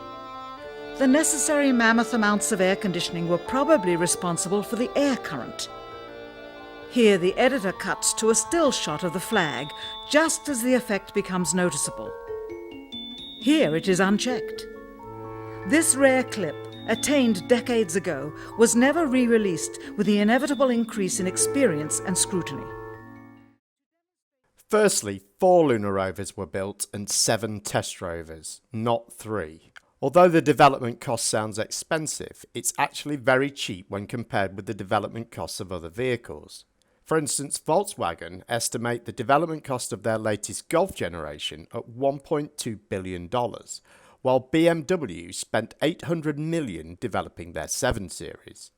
The necessary mammoth amounts of air conditioning were probably responsible for the air current. Here the editor cuts to a still shot of the flag, just as the effect becomes noticeable. Here it is unchecked. This rare clip, attained decades ago, was never re-released with the inevitable increase in experience and scrutiny. Firstly, 4 lunar rovers were built and 7 test rovers, not 3. Although the development cost sounds expensive, it's actually very cheap when compared with the development costs of other vehicles. For instance, Volkswagen estimate the development cost of their latest Golf generation at $1.2 billion, while BMW spent $800 million developing their 7 Series.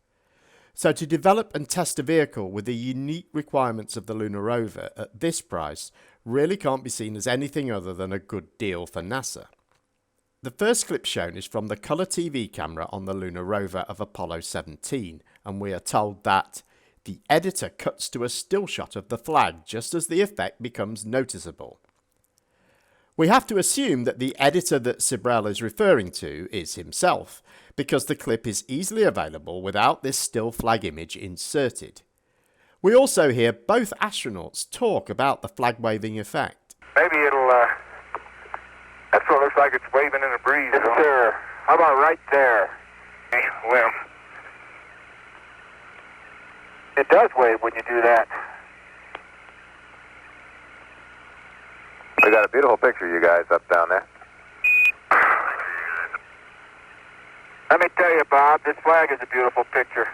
So to develop and test a vehicle with the unique requirements of the lunar rover at this price really can't be seen as anything other than a good deal for NASA. The first clip shown is from the colour TV camera on the lunar rover of Apollo 17, and we are told that the editor cuts to a still shot of the flag just as the effect becomes noticeable. We have to assume that the editor that Cabral is referring to is himself, because the clip is easily available without this still flag image inserted. We also hear both astronauts talk about the flag waving effect. Maybe it'll, that's what looks like it's waving in the breeze. Yes, sir. How about right there? Well, it does wave when you do that. We got a beautiful picture, you guys, up down there. Let me tell you, Bob, this flag is a beautiful picture.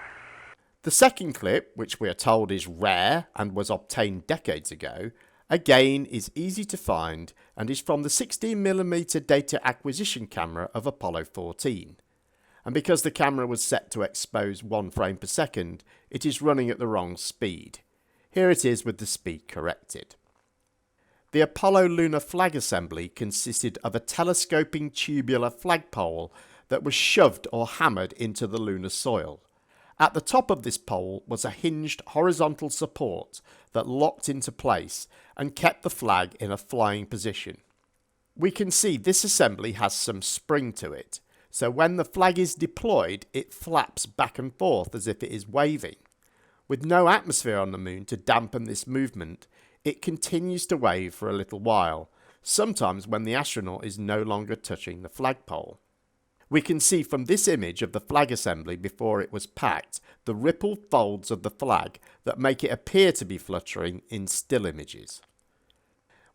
The second clip, which we are told is rare and was obtained decades ago, again is easy to find and is from the 16mm data acquisition camera of Apollo 14. And because the camera was set to expose 1 frame per second, it is running at the wrong speed. Here it is with the speed corrected. The Apollo lunar flag assembly consisted of a telescoping tubular flagpole that was shoved or hammered into the lunar soil. At the top of this pole was a hinged horizontal support that locked into place and kept the flag in a flying position. We can see this assembly has some spring to it, so when the flag is deployed it flaps back and forth as if it is waving. With no atmosphere on the moon to dampen this movement, it continues to wave for a little while, sometimes when the astronaut is no longer touching the flagpole. We can see from this image of the flag assembly before it was packed the rippled folds of the flag that make it appear to be fluttering in still images.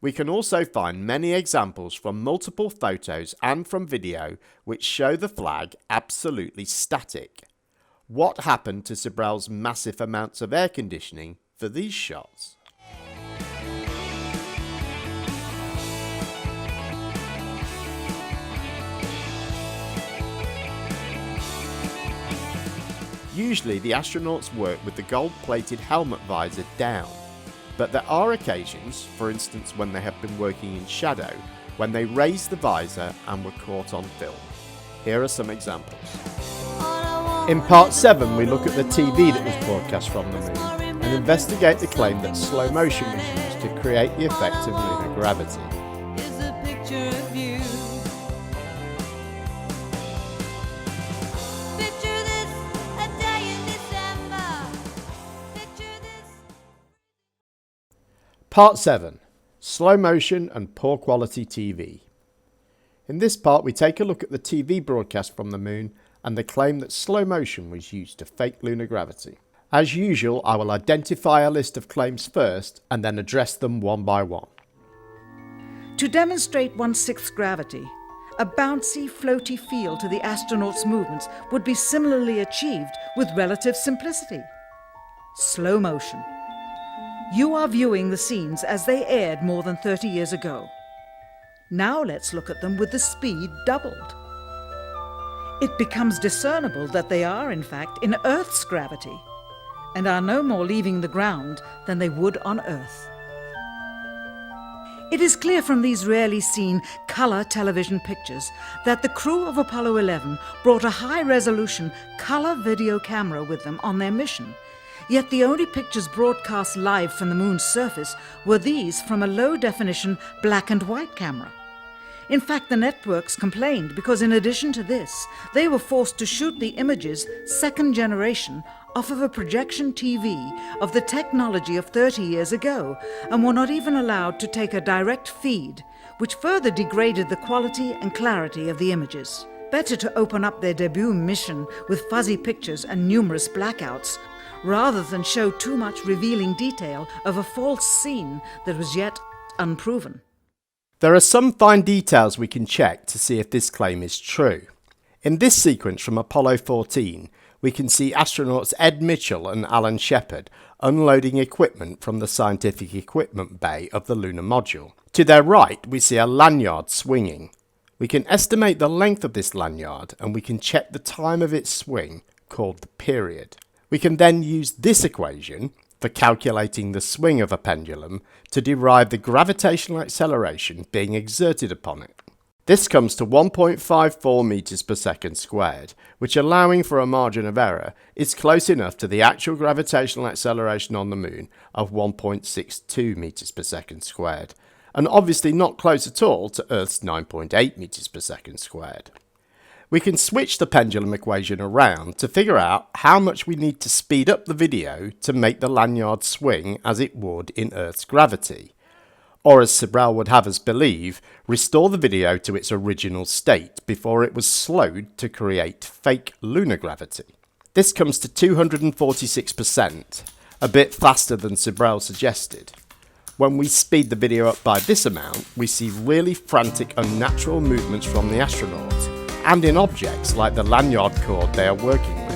We can also find many examples from multiple photos and from video which show the flag absolutely static. What happened to Cabral's massive amounts of air conditioning for these shots? Usually the astronauts work with the gold-plated helmet visor down, but there are occasions, for instance when they have been working in shadow, when they raise the visor and were caught on film. Here are some examples. In part 7 we look at the TV that was broadcast from the moon and investigate the claim that slow motion was used to create the effect of lunar gravity. Part 7. Slow motion and poor quality TV. In this part we take a look at the TV broadcast from the moon and the claim that slow motion was used to fake lunar gravity. As usual, I will identify a list of claims first and then address them one by one. To demonstrate 1/6 gravity, a bouncy, floaty feel to the astronauts' movements would be similarly achieved with relative simplicity. Slow motion. You are viewing the scenes as they aired more than 30 years ago. Now let's look at them with the speed doubled. It becomes discernible that they are, in fact, in Earth's gravity, and are no more leaving the ground than they would on Earth. It is clear from these rarely seen colour television pictures that the crew of Apollo 11 brought a high-resolution colour video camera with them on their mission, yet the only pictures broadcast live from the moon's surface were these from a low-definition black and white camera. In fact, the networks complained because in addition to this, they were forced to shoot the images, second generation, off of a projection TV of the technology of 30 years ago, and were not even allowed to take a direct feed, which further degraded the quality and clarity of the images. Better to open up their debut mission with fuzzy pictures and numerous blackouts, rather than show too much revealing detail of a false scene that was yet unproven. There are some fine details we can check to see if this claim is true. In this sequence from Apollo 14, we can see astronauts Ed Mitchell and Alan Shepard unloading equipment from the scientific equipment bay of the lunar module. To their right, we see a lanyard swinging. We can estimate the length of this lanyard and we can check the time of its swing, called the period. We can then use this equation for calculating the swing of a pendulum to derive the gravitational acceleration being exerted upon it. This comes to 1.54 meters per second squared, which, allowing for a margin of error, is close enough to the actual gravitational acceleration on the moon of 1.62 meters per second squared, and obviously not close at all to Earth's 9.8 meters per second squared. We can switch the pendulum equation around to figure out how much we need to speed up the video to make the lanyard swing as it would in Earth's gravity. Or, as Sibrel would have us believe, restore the video to its original state before it was slowed to create fake lunar gravity. This comes to 246%, a bit faster than Sibrel suggested. When we speed the video up by this amount, we see really frantic, unnatural movements from the astronauts, and in objects like the lanyard cord they are working with.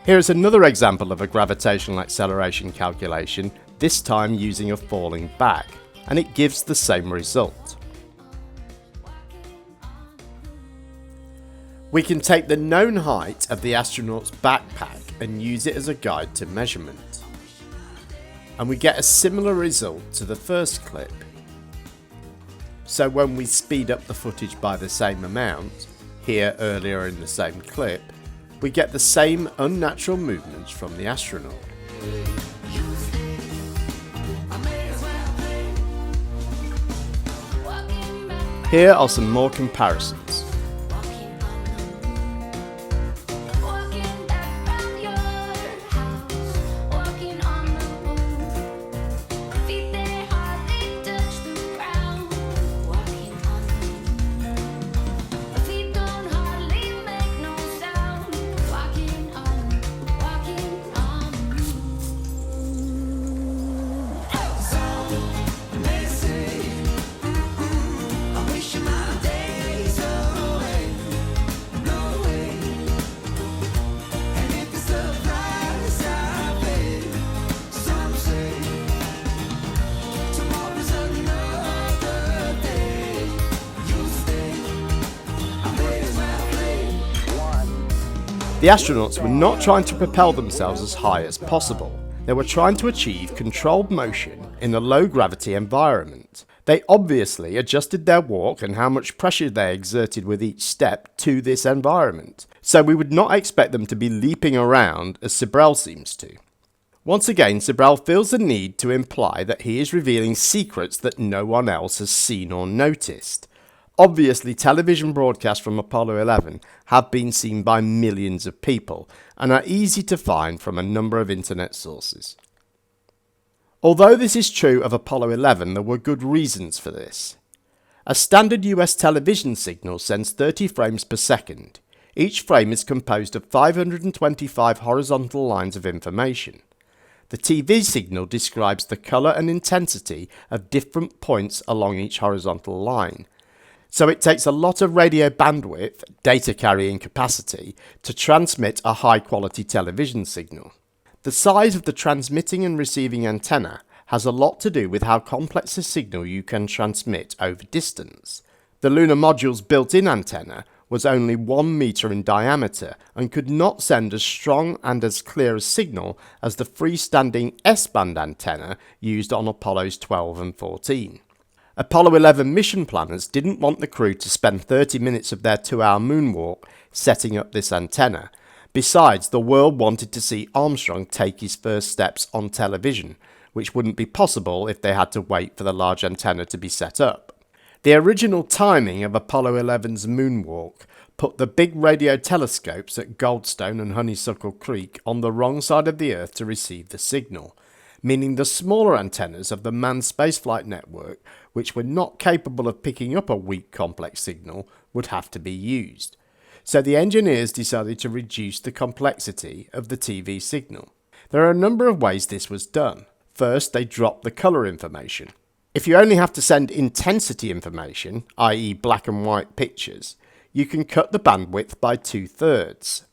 Here is another example of a gravitational acceleration calculation, this time using a falling bag, and it gives the same result. We can take the known height of the astronaut's backpack and use it as a guide to measurement. And we get a similar result to the first clip. So when we speed up the footage by the same amount, here earlier in the same clip, we get the same unnatural movements from the astronaut. Here are some more comparisons. The astronauts were not trying to propel themselves as high as possible. They were trying to achieve controlled motion in a low-gravity environment. They obviously adjusted their walk and how much pressure they exerted with each step to this environment, so we would not expect them to be leaping around as Sibrel seems to. Once again, Sibrel feels the need to imply that he is revealing secrets that no one else has seen or noticed. Obviously, television broadcasts from Apollo 11 have been seen by millions of people and are easy to find from a number of internet sources. Although this is true of Apollo 11, there were good reasons for this. A standard US television signal sends 30 frames per second. Each frame is composed of 525 horizontal lines of information. The TV signal describes the colour and intensity of different points along each horizontal line. So it takes a lot of radio bandwidth, data carrying capacity, to transmit a high quality television signal. The size of the transmitting and receiving antenna has a lot to do with how complex a signal you can transmit over distance. The lunar module's built-in antenna was only 1 meter in diameter and could not send as strong and as clear a signal as the freestanding S-band antenna used on Apollos 12 and 14. Apollo 11 mission planners didn't want the crew to spend 30 minutes of their 2-hour moonwalk setting up this antenna. Besides, the world wanted to see Armstrong take his first steps on television, which wouldn't be possible if they had to wait for the large antenna to be set up. The original timing of Apollo 11's moonwalk put the big radio telescopes at Goldstone and Honeysuckle Creek on the wrong side of the Earth to receive the signal, meaning the smaller antennas of the manned spaceflight network, which were not capable of picking up a weak complex signal, would have to be used. So the engineers decided to reduce the complexity of the TV signal. There are a number of ways this was done. First, they dropped the colour information. If you only have to send intensity information, i.e. black and white pictures, you can cut the bandwidth by 2/3.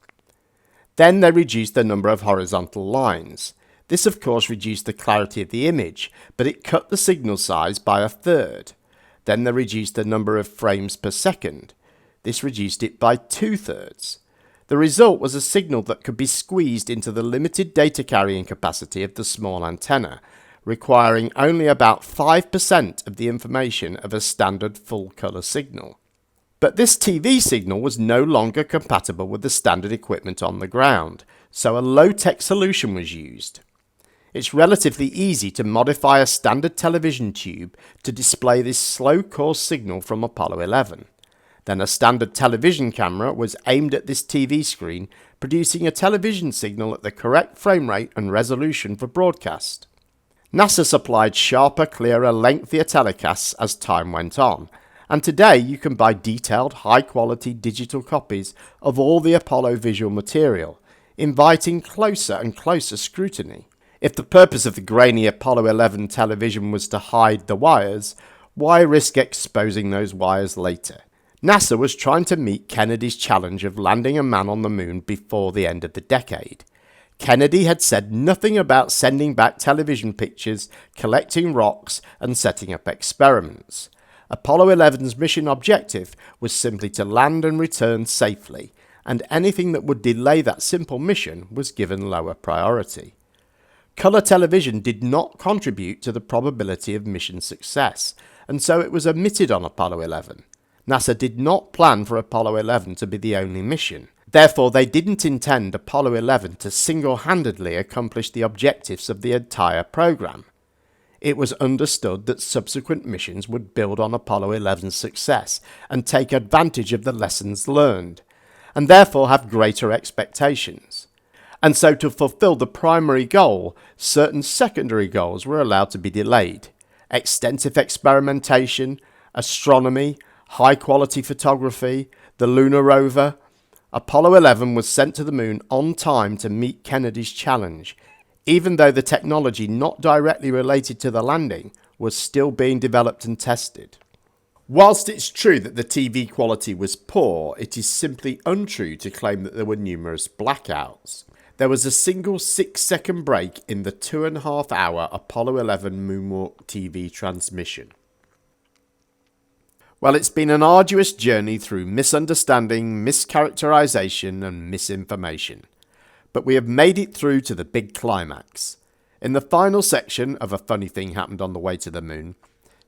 Then they reduced the number of horizontal lines. This of course reduced the clarity of the image, but it cut the signal size by 1/3. Then they reduced the number of frames per second. This reduced it by 2/3. The result was a signal that could be squeezed into the limited data carrying capacity of the small antenna, requiring only about 5% of the information of a standard full-colour signal. But this TV signal was no longer compatible with the standard equipment on the ground, so a low-tech solution was used. It's relatively easy to modify a standard television tube to display this slow-course signal from Apollo 11. Then a standard television camera was aimed at this TV screen, producing a television signal at the correct frame rate and resolution for broadcast. NASA supplied sharper, clearer, lengthier telecasts as time went on, and today you can buy detailed, high-quality digital copies of all the Apollo visual material, inviting closer and closer scrutiny. If the purpose of the grainy Apollo 11 television was to hide the wires, why risk exposing those wires later? NASA was trying to meet Kennedy's challenge of landing a man on the moon before the end of the decade. Kennedy had said nothing about sending back television pictures, collecting rocks, and setting up experiments. Apollo 11's mission objective was simply to land and return safely, and anything that would delay that simple mission was given lower priority. Colour television did not contribute to the probability of mission success, and so it was omitted on Apollo 11. NASA did not plan for Apollo 11 to be the only mission. Therefore, they didn't intend Apollo 11 to single-handedly accomplish the objectives of the entire program. It was understood that subsequent missions would build on Apollo 11's success and take advantage of the lessons learned, and therefore have greater expectations. And so to fulfill the primary goal, certain secondary goals were allowed to be delayed. Extensive experimentation, astronomy, high-quality photography, the lunar rover. Apollo 11 was sent to the moon on time to meet Kennedy's challenge, even though the technology not directly related to the landing was still being developed and tested. Whilst it's true that the TV quality was poor, it is simply untrue to claim that there were numerous blackouts. There was a single 6-second break in the 2.5-hour Apollo 11 moonwalk TV transmission. Well, it's been an arduous journey through misunderstanding, mischaracterization and misinformation. But we have made it through to the big climax. In the final section of A Funny Thing Happened on the Way to the Moon,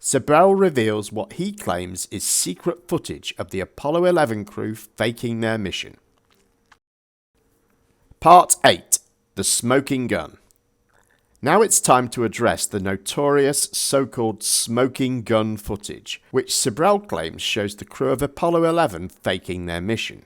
Sibrel reveals what he claims is secret footage of the Apollo 11 crew faking their mission. Part 8. The Smoking Gun. Now it's time to address the notorious so-called smoking gun footage, which Sibrel claims shows the crew of Apollo 11 faking their mission.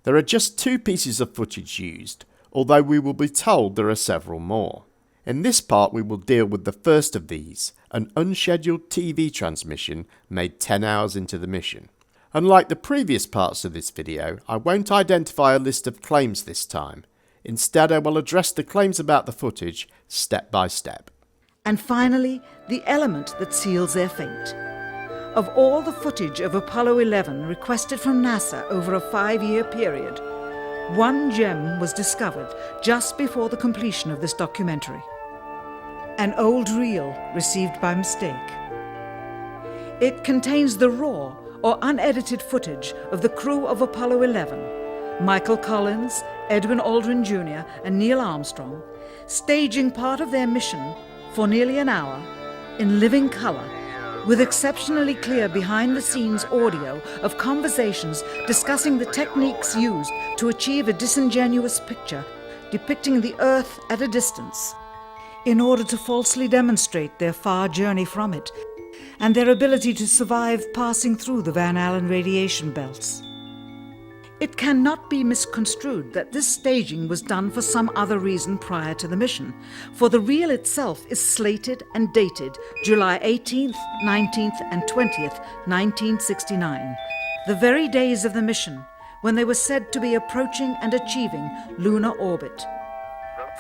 There are just 2 pieces of footage used, although we will be told there are several more. In this part we will deal with the first of these, an unscheduled TV transmission made 10 hours into the mission. Unlike the previous parts of this video, I won't identify a list of claims this time. Instead, I will address the claims about the footage step by step. And finally, the element that seals their fate. Of all the footage of Apollo 11 requested from NASA over a 5-year period, one gem was discovered just before the completion of this documentary. An old reel received by mistake. It contains the raw or unedited footage of the crew of Apollo 11, Michael Collins, Edwin Aldrin Jr. and Neil Armstrong, staging part of their mission for nearly an hour in living color, with exceptionally clear behind-the-scenes audio of conversations discussing the techniques used to achieve a disingenuous picture depicting the Earth at a distance, in order to falsely demonstrate their far journey from it and their ability to survive passing through the Van Allen radiation belts. It cannot be misconstrued that this staging was done for some other reason prior to the mission, for the reel itself is slated and dated July 18th, 19th and 20th, 1969, the very days of the mission when they were said to be approaching and achieving lunar orbit.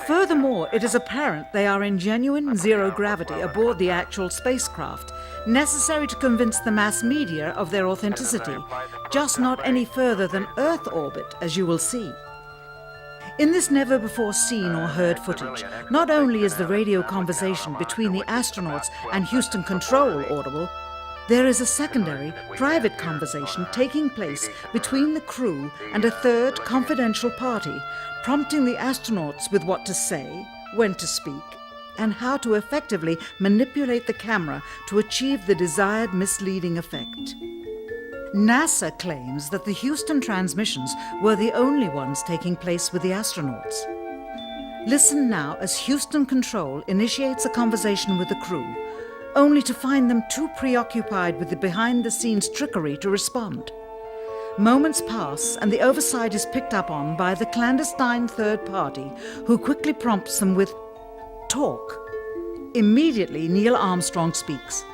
Furthermore, it is apparent they are in genuine zero gravity aboard the actual spacecraft, necessary to convince the mass media of their authenticity, just not any further than Earth orbit, as you will see. In this never-before-seen or heard footage, not only is the radio conversation between the astronauts and Houston Control audible, there is a secondary, private conversation taking place between the crew and a third confidential party, prompting the astronauts with what to say, when to speak, and how to effectively manipulate the camera to achieve the desired misleading effect. NASA claims that the Houston transmissions were the only ones taking place with the astronauts. Listen now as Houston Control initiates a conversation with the crew, only to find them too preoccupied with the behind-the-scenes trickery to respond. Moments pass and the oversight is picked up on by the clandestine third party, who quickly prompts them with talk. Immediately, Neil Armstrong speaks.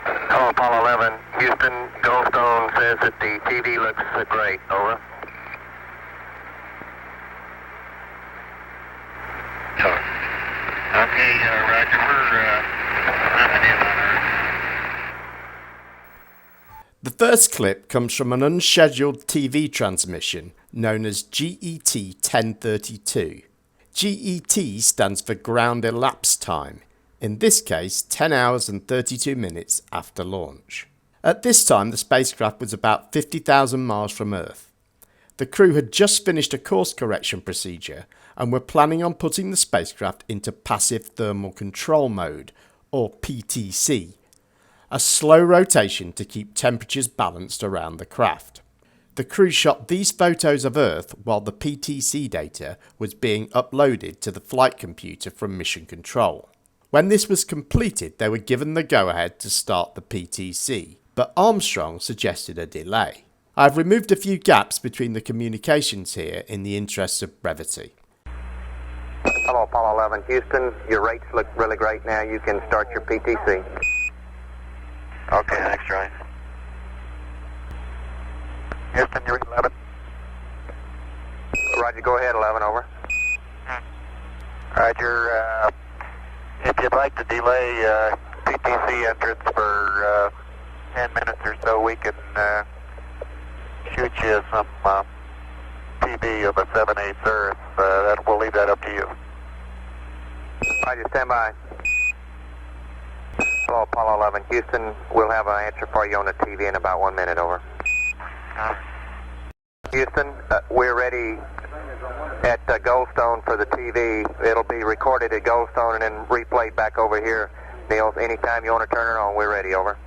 Hello, Apollo 11. Houston, Goldstone says that the TV looks great. Over. Okay, Roger. We're mapping in on Earth. The first clip comes from an unscheduled TV transmission known as GET 1032. GET stands for Ground Elapsed Time, in this case 10 hours and 32 minutes after launch. At this time the spacecraft was about 50,000 miles from Earth. The crew had just finished a course correction procedure and were planning on putting the spacecraft into passive thermal control mode, or PTC, a slow rotation to keep temperatures balanced around the craft. The crew shot these photos of Earth while the PTC data was being uploaded to the flight computer from Mission Control. When this was completed, they were given the go-ahead to start the PTC, but Armstrong suggested a delay. I have removed a few gaps between the communications here in the interests of brevity. Hello, Apollo 11. Houston, your rates look really great now. You can start your PTC. Okay, thanks, Troy. Houston, you're 11. Roger, go ahead, 11, over. Roger, if you'd like to delay PTC entrance for 10 minutes or so, we can shoot you some PB of a 7/8 Earth. We'll leave that up to you. Roger, stand by. Hello, Apollo 11. Houston, we'll have an answer for you on the TV in about 1 minute, over. Houston, we're ready at Goldstone for the TV. It'll be recorded at Goldstone and then replayed back over here. Niels, anytime you want to turn it on, we're ready, over.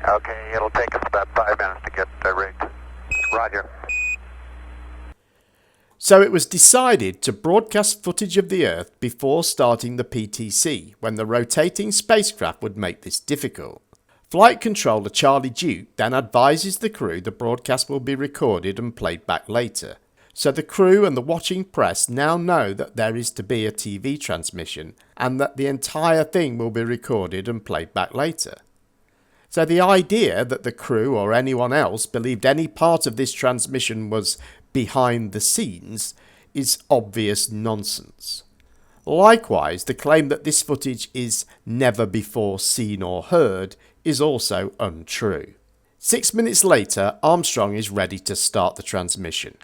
Okay, it'll take us about 5 minutes to get rigged. Roger. So it was decided to broadcast footage of the Earth before starting the PTC, when the rotating spacecraft would make this difficult. Flight controller Charlie Duke then advises the crew the broadcast will be recorded and played back later. So the crew and the watching press now know that there is to be a TV transmission and that the entire thing will be recorded and played back later. So the idea that the crew or anyone else believed any part of this transmission was behind the scenes is obvious nonsense. Likewise, the claim that this footage is never before seen or heard is also untrue. 6 minutes later, Armstrong is ready to start the transmission.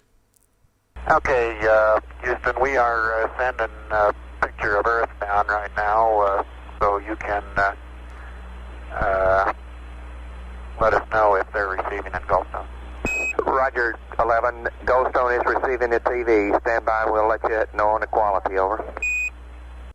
Okay, Houston, we are sending a picture of Earth down right now, so you can let us know if they're receiving in Goldstone. Roger, 11. Goldstone is receiving the TV. Stand by and we'll let you know on the quality, over.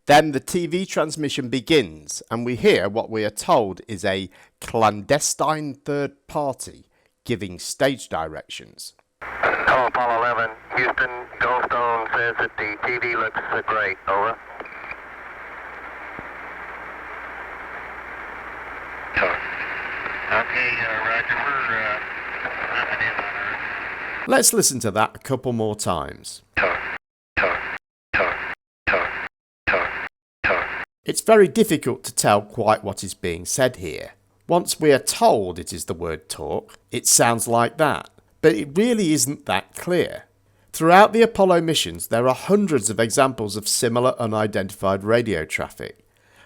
Then the TV transmission begins, and we hear what we are told is a clandestine third party giving stage directions. Hello, Apollo 11. Houston, Goldstone says that the TV looks great, over. Okay, Roger, we're coming in on Earth. Let's listen to that a couple more times. It's very difficult to tell quite what is being said here. Once we are told it is the word talk, it sounds like that, but it really isn't that clear. Throughout the Apollo missions, there are hundreds of examples of similar unidentified radio traffic.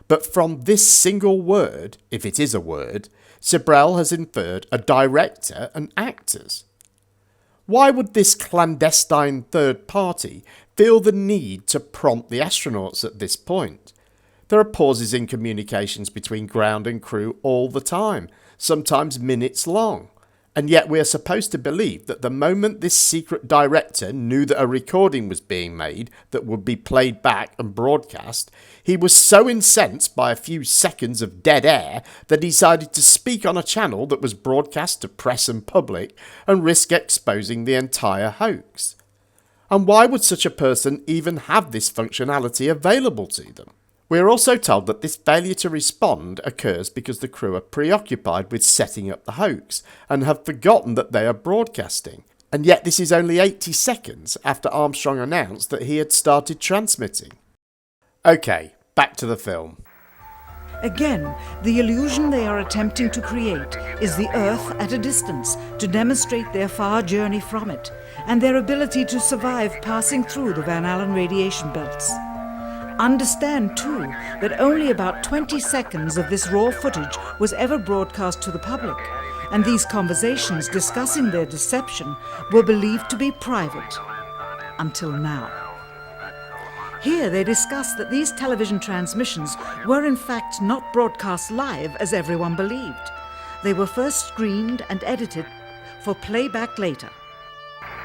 But from this single word, if it is a word, Sibrel has inferred a director and actors. Why would this clandestine third party feel the need to prompt the astronauts at this point? There are pauses in communications between ground and crew all the time, sometimes minutes long. And yet we are supposed to believe that the moment this secret director knew that a recording was being made that would be played back and broadcast, he was so incensed by a few seconds of dead air that he decided to speak on a channel that was broadcast to press and public and risk exposing the entire hoax. And why would such a person even have this functionality available to them? We are also told that this failure to respond occurs because the crew are preoccupied with setting up the hoax and have forgotten that they are broadcasting. And yet this is only 80 seconds after Armstrong announced that he had started transmitting. Okay, back to the film. Again, the illusion they are attempting to create is the Earth at a distance to demonstrate their far journey from it and their ability to survive passing through the Van Allen radiation belts. Understand, too, that only about 20 seconds of this raw footage was ever broadcast to the public, and these conversations discussing their deception were believed to be private. Until now. Here they discuss that these television transmissions were in fact not broadcast live as everyone believed. They were first screened and edited for playback later.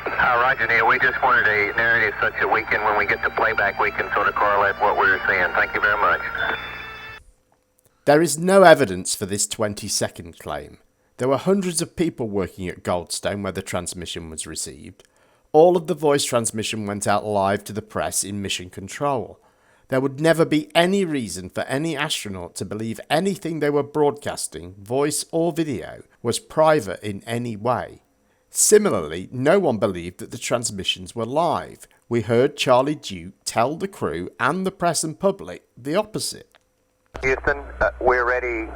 Roger, Neil. We just wanted a narrative such that we can, when we get to playback, we can sort of correlate what we were seeing. Thank you very much. There is no evidence for this 20-second claim. There were hundreds of people working at Goldstone where the transmission was received. All of the voice transmission went out live to the press in mission control. There would never be any reason for any astronaut to believe anything they were broadcasting, voice or video, was private in any way. Similarly, no one believed that the transmissions were live. We heard Charlie Duke tell the crew and the press and public the opposite. Houston, we're ready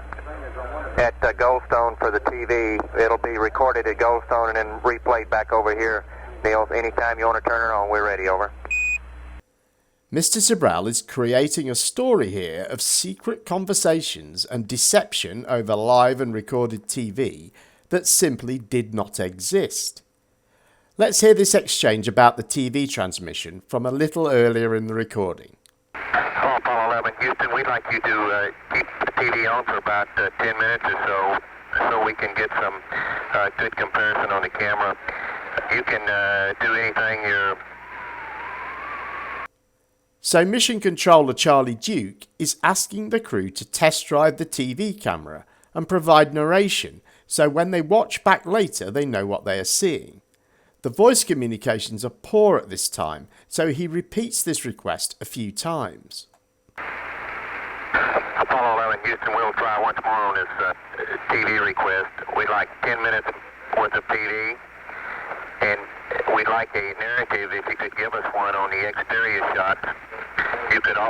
at Goldstone for the TV. It'll be recorded at Goldstone and then replayed back over here. Niels, anytime you want to turn it on, we're ready, over. Mr. Sibrel is creating a story here of secret conversations and deception over live and recorded TV that simply did not exist. Let's hear this exchange about the TV transmission from a little earlier in the recording. Hello, Apollo 11. Houston, we'd like you to keep the TV on for about 10 minutes or so we can get some good comparison on the camera. You can do anything you're... So Mission Controller Charlie Duke is asking the crew to test drive the TV camera and provide narration, so when they watch back later they know what they are seeing. The voice communications are poor at this time, so he repeats this request a few times. Apollo 11 Houston, we'll try once more on this TV request. We'd like 10 minutes worth of TV, and we'd like a narrative if you could give us one on the exterior shots.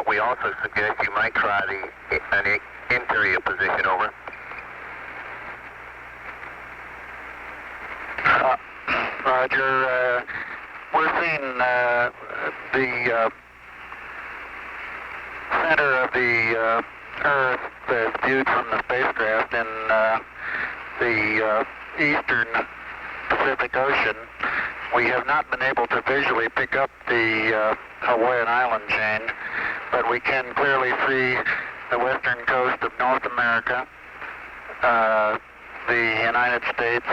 We also suggest you might try an interior position. Over. Roger. We're seeing the center of the Earth viewed from the spacecraft in the eastern Pacific Ocean. We have not been able to visually pick up the Hawaiian island chain, but we can clearly see the western coast of North America, the United States,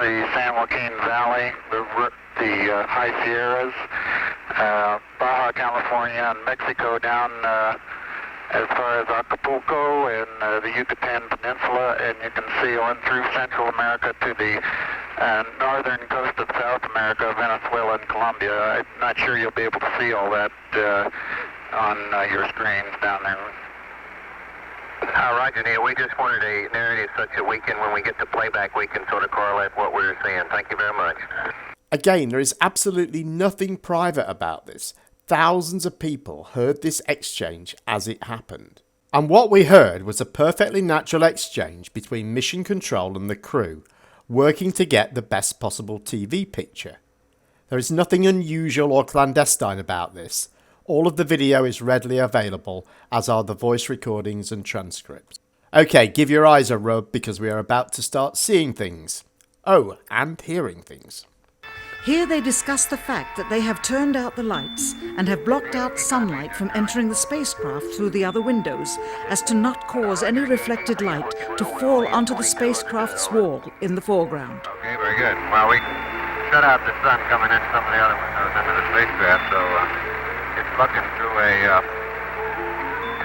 the San Joaquin Valley, the High Sierras, Baja California and Mexico down as far as Acapulco and the Yucatan Peninsula, and you can see on through Central America to the northern coast of South America, Venezuela and Colombia. I'm not sure you'll be able to see all that on your screens down there. Roger, Neil. We just wanted a narrative such that we can, when we get to playback, we can sort of correlate what we're seeing. Thank you very much. Again, there is absolutely nothing private about this. Thousands of people heard this exchange as it happened. And what we heard was a perfectly natural exchange between Mission Control and the crew, working to get the best possible TV picture. There is nothing unusual or clandestine about this. All of the video is readily available, as are the voice recordings and transcripts. Okay, give your eyes a rub because we are about to start seeing things. Oh, and hearing things. Here they discuss the fact that they have turned out the lights and have blocked out sunlight from entering the spacecraft through the other windows, as to not cause any reflected light to fall onto the spacecraft's wall in the foreground. Okay, very good. Well, we shut out the sun coming in some of the other windows into the spacecraft, so it's looking through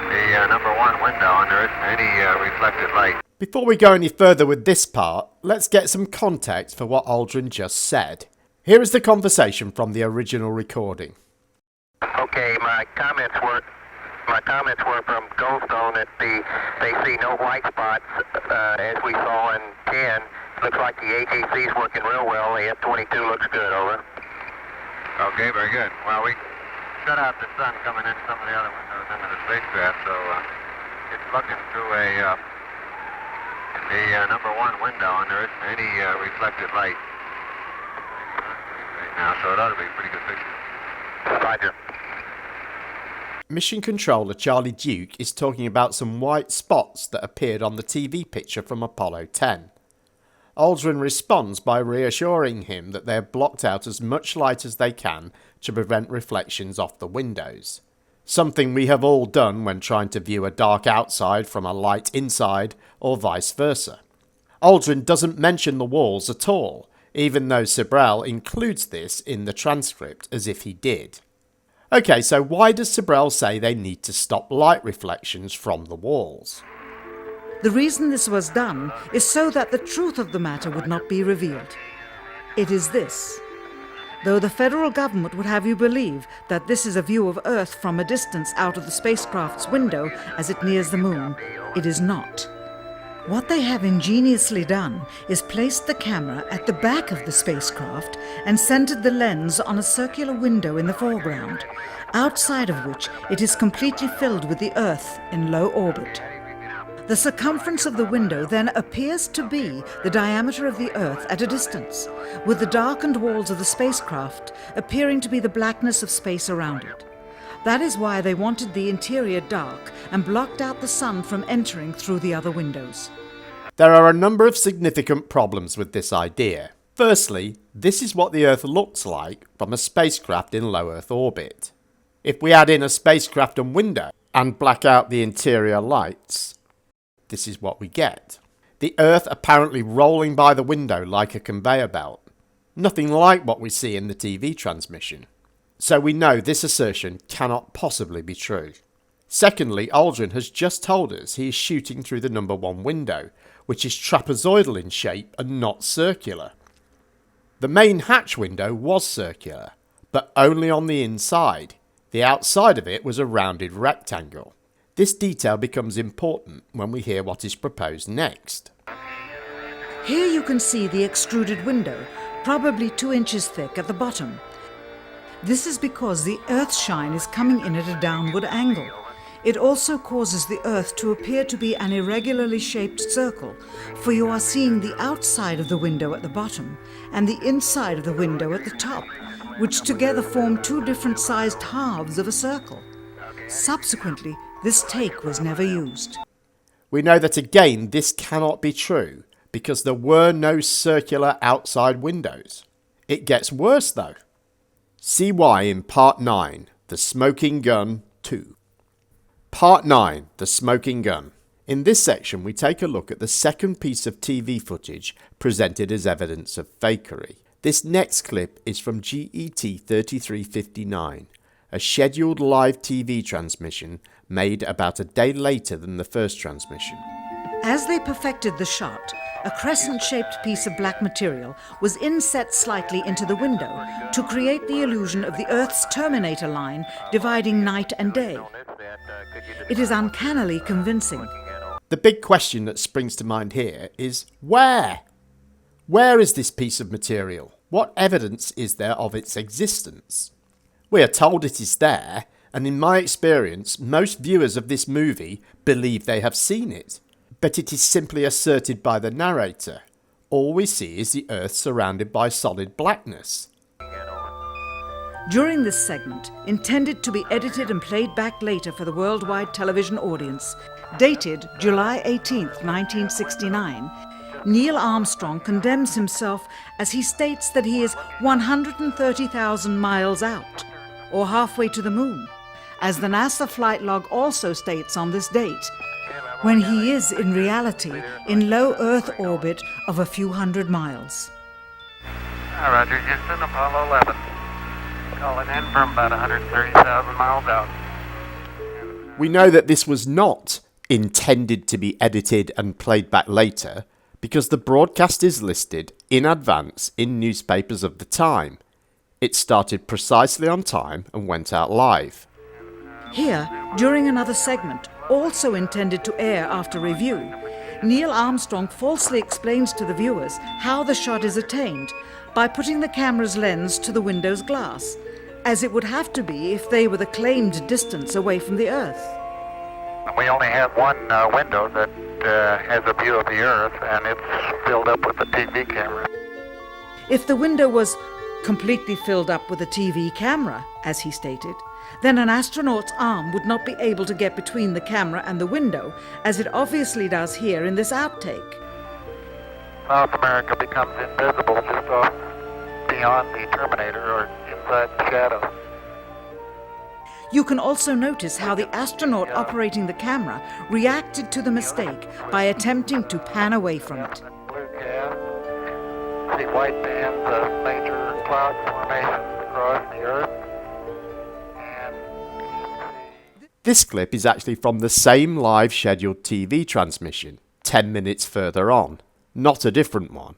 the number one window, and there isn't any reflected light. Before we go any further with this part, let's get some context for what Aldrin just said. Here is the conversation from the original recording. Okay, my comments were from Goldstone that they see no white spots as we saw in 10. Looks like the AGC's working real well. The F-22 looks good. Over. Okay, very good. Well, we shut out the sun coming in some of the other windows into the spacecraft, so it's looking through the number one window, and there isn't any reflected light right now, so it ought to be a pretty good picture. Roger. Mission Controller Charlie Duke is talking about some white spots that appeared on the TV picture from Apollo 10. Aldrin responds by reassuring him that they have blocked out as much light as they can to prevent reflections off the windows. Something we have all done when trying to view a dark outside from a light inside, or vice versa. Aldrin doesn't mention the walls at all, even though Sibrel includes this in the transcript as if he did. Okay, so why does Sibrel say they need to stop light reflections from the walls? The reason this was done is so that the truth of the matter would not be revealed. It is this. Though the federal government would have you believe that this is a view of Earth from a distance out of the spacecraft's window as it nears the moon, it is not. What they have ingeniously done is placed the camera at the back of the spacecraft and centered the lens on a circular window in the foreground, outside of which it is completely filled with the Earth in low orbit. The circumference of the window then appears to be the diameter of the Earth at a distance, with the darkened walls of the spacecraft appearing to be the blackness of space around it. That is why they wanted the interior dark and blocked out the sun from entering through the other windows. There are a number of significant problems with this idea. Firstly, this is what the Earth looks like from a spacecraft in low Earth orbit. If we add in a spacecraft and window, and black out the interior lights, this is what we get. The Earth apparently rolling by the window like a conveyor belt. Nothing like what we see in the TV transmission. So we know this assertion cannot possibly be true. Secondly, Aldrin has just told us he is shooting through the number 1 window, which is trapezoidal in shape and not circular. The main hatch window was circular, but only on the inside. The outside of it was a rounded rectangle. This detail becomes important when we hear what is proposed next. Here you can see the extruded window, probably 2 inches thick at the bottom. This is because the Earth's shine is coming in at a downward angle. It also causes the Earth to appear to be an irregularly shaped circle, for you are seeing the outside of the window at the bottom and the inside of the window at the top, which together form 2 different sized halves of a circle. Subsequently, this take was never used. We know that again this cannot be true because there were no circular outside windows. It gets worse though. See why in Part 9, The Smoking Gun 2. Part 9, The Smoking Gun. In this section we take a look at the second piece of TV footage presented as evidence of fakery. This next clip is from GET 3359, a scheduled live TV transmission made about a day later than the first transmission. As they perfected the shot, a crescent-shaped piece of black material was inset slightly into the window to create the illusion of the Earth's terminator line dividing night and day. It is uncannily convincing. The big question that springs to mind here is where? Where is this piece of material? What evidence is there of its existence? We are told it is there, and in my experience, most viewers of this movie believe they have seen it. But it is simply asserted by the narrator. All we see is the Earth surrounded by solid blackness. During this segment, intended to be edited and played back later for the worldwide television audience, dated July 18, 1969, Neil Armstrong condemns himself as he states that he is 130,000 miles out, or halfway to the moon, as the NASA flight log also states on this date, when he is in reality in low Earth orbit of a few hundred miles. Roger, Houston, Apollo 11. Calling in from about 130,000 miles out. We know that this was not intended to be edited and played back later because the broadcast is listed in advance in newspapers of the time. It started precisely on time and went out live. Here, during another segment, also intended to air after review, Neil Armstrong falsely explains to the viewers how the shot is attained by putting the camera's lens to the window's glass, as it would have to be if they were the claimed distance away from the Earth. We only have one window that has a view of the Earth, and it's filled up with a TV camera. If the window was completely filled up with a TV camera, as he stated, then an astronaut's arm would not be able to get between the camera and the window, as it obviously does here in this outtake. South America becomes invisible just off beyond the Terminator or inside the shadow. You can also notice how the astronaut operating the camera reacted to the mistake by attempting to pan away from it. Blue cast. See white bands of major cloud formations across the Earth. This clip is actually from the same live scheduled TV transmission, 10 minutes further on, not a different one.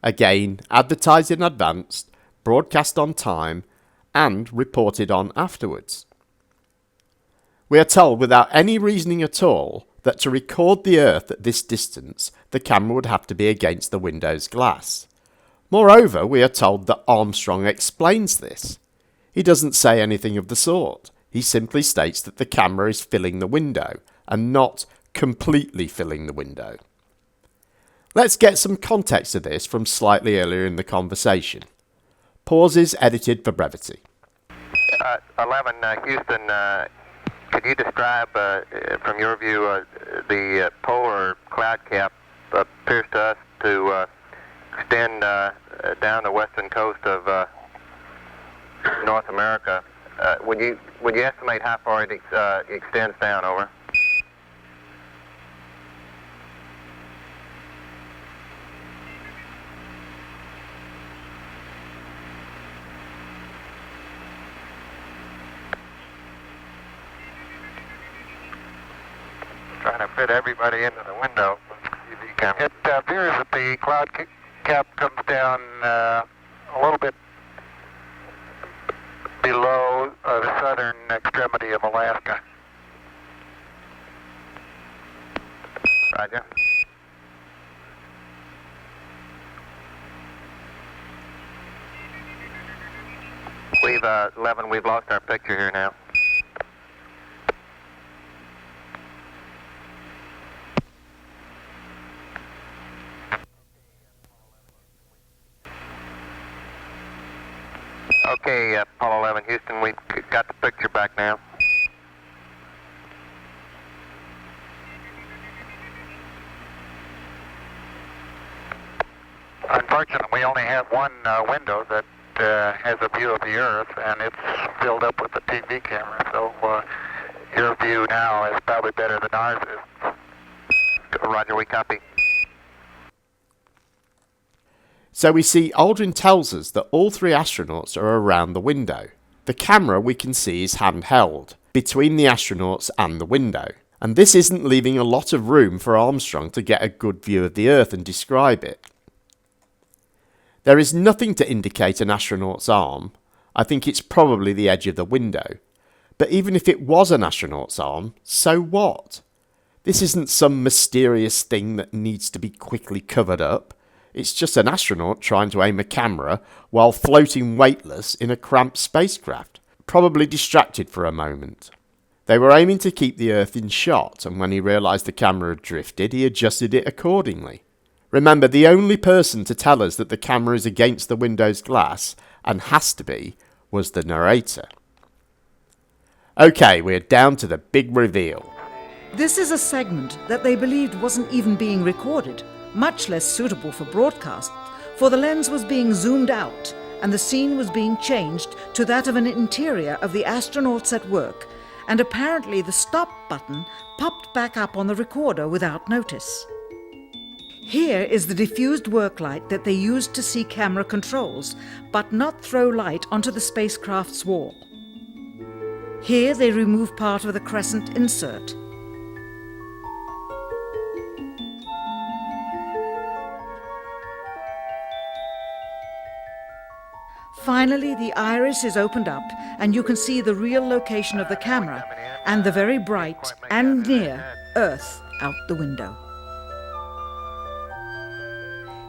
Again, advertised in advance, broadcast on time, and reported on afterwards. We are told without any reasoning at all that to record the Earth at this distance, the camera would have to be against the window's glass. Moreover, we are told that Armstrong explains this. He doesn't say anything of the sort. He simply states that the camera is filling the window and not completely filling the window. Let's get some context to this from slightly earlier in the conversation. Pauses edited for brevity. 11, Houston, could you describe, from your view, the polar cloud cap appears to us to extend down the western coast of North America. Would you estimate how far it extends down? Over. Trying to fit everybody into the window. It appears that the cloud cap comes down a little bit below the southern extremity of Alaska. Roger. We've 11. We've lost our picture here now. Okay, Apollo 11, Houston, we've got the picture back now. Unfortunately, we only have one window that has a view of the Earth, and it's filled up with the TV camera, so your view now is probably better than ours is. Roger, we copy. So we see Aldrin tells us that all three astronauts are around the window. The camera we can see is handheld, between the astronauts and the window. And this isn't leaving a lot of room for Armstrong to get a good view of the Earth and describe it. There is nothing to indicate an astronaut's arm. I think it's probably the edge of the window. But even if it was an astronaut's arm, so what? This isn't some mysterious thing that needs to be quickly covered up. It's just an astronaut trying to aim a camera while floating weightless in a cramped spacecraft, probably distracted for a moment. They were aiming to keep the Earth in shot, and when he realised the camera had drifted, he adjusted it accordingly. Remember, the only person to tell us that the camera is against the window's glass, and has to be, was the narrator. Okay, we're down to the big reveal. This is a segment that they believed wasn't even being recorded, much less suitable for broadcast, for the lens was being zoomed out and the scene was being changed to that of an interior of the astronauts at work, and apparently the stop button popped back up on the recorder without notice. Here is the diffused work light that they used to see camera controls, but not throw light onto the spacecraft's wall. Here they remove part of the crescent insert. Finally, the iris is opened up and you can see the real location of the camera and the very bright and near Earth out the window.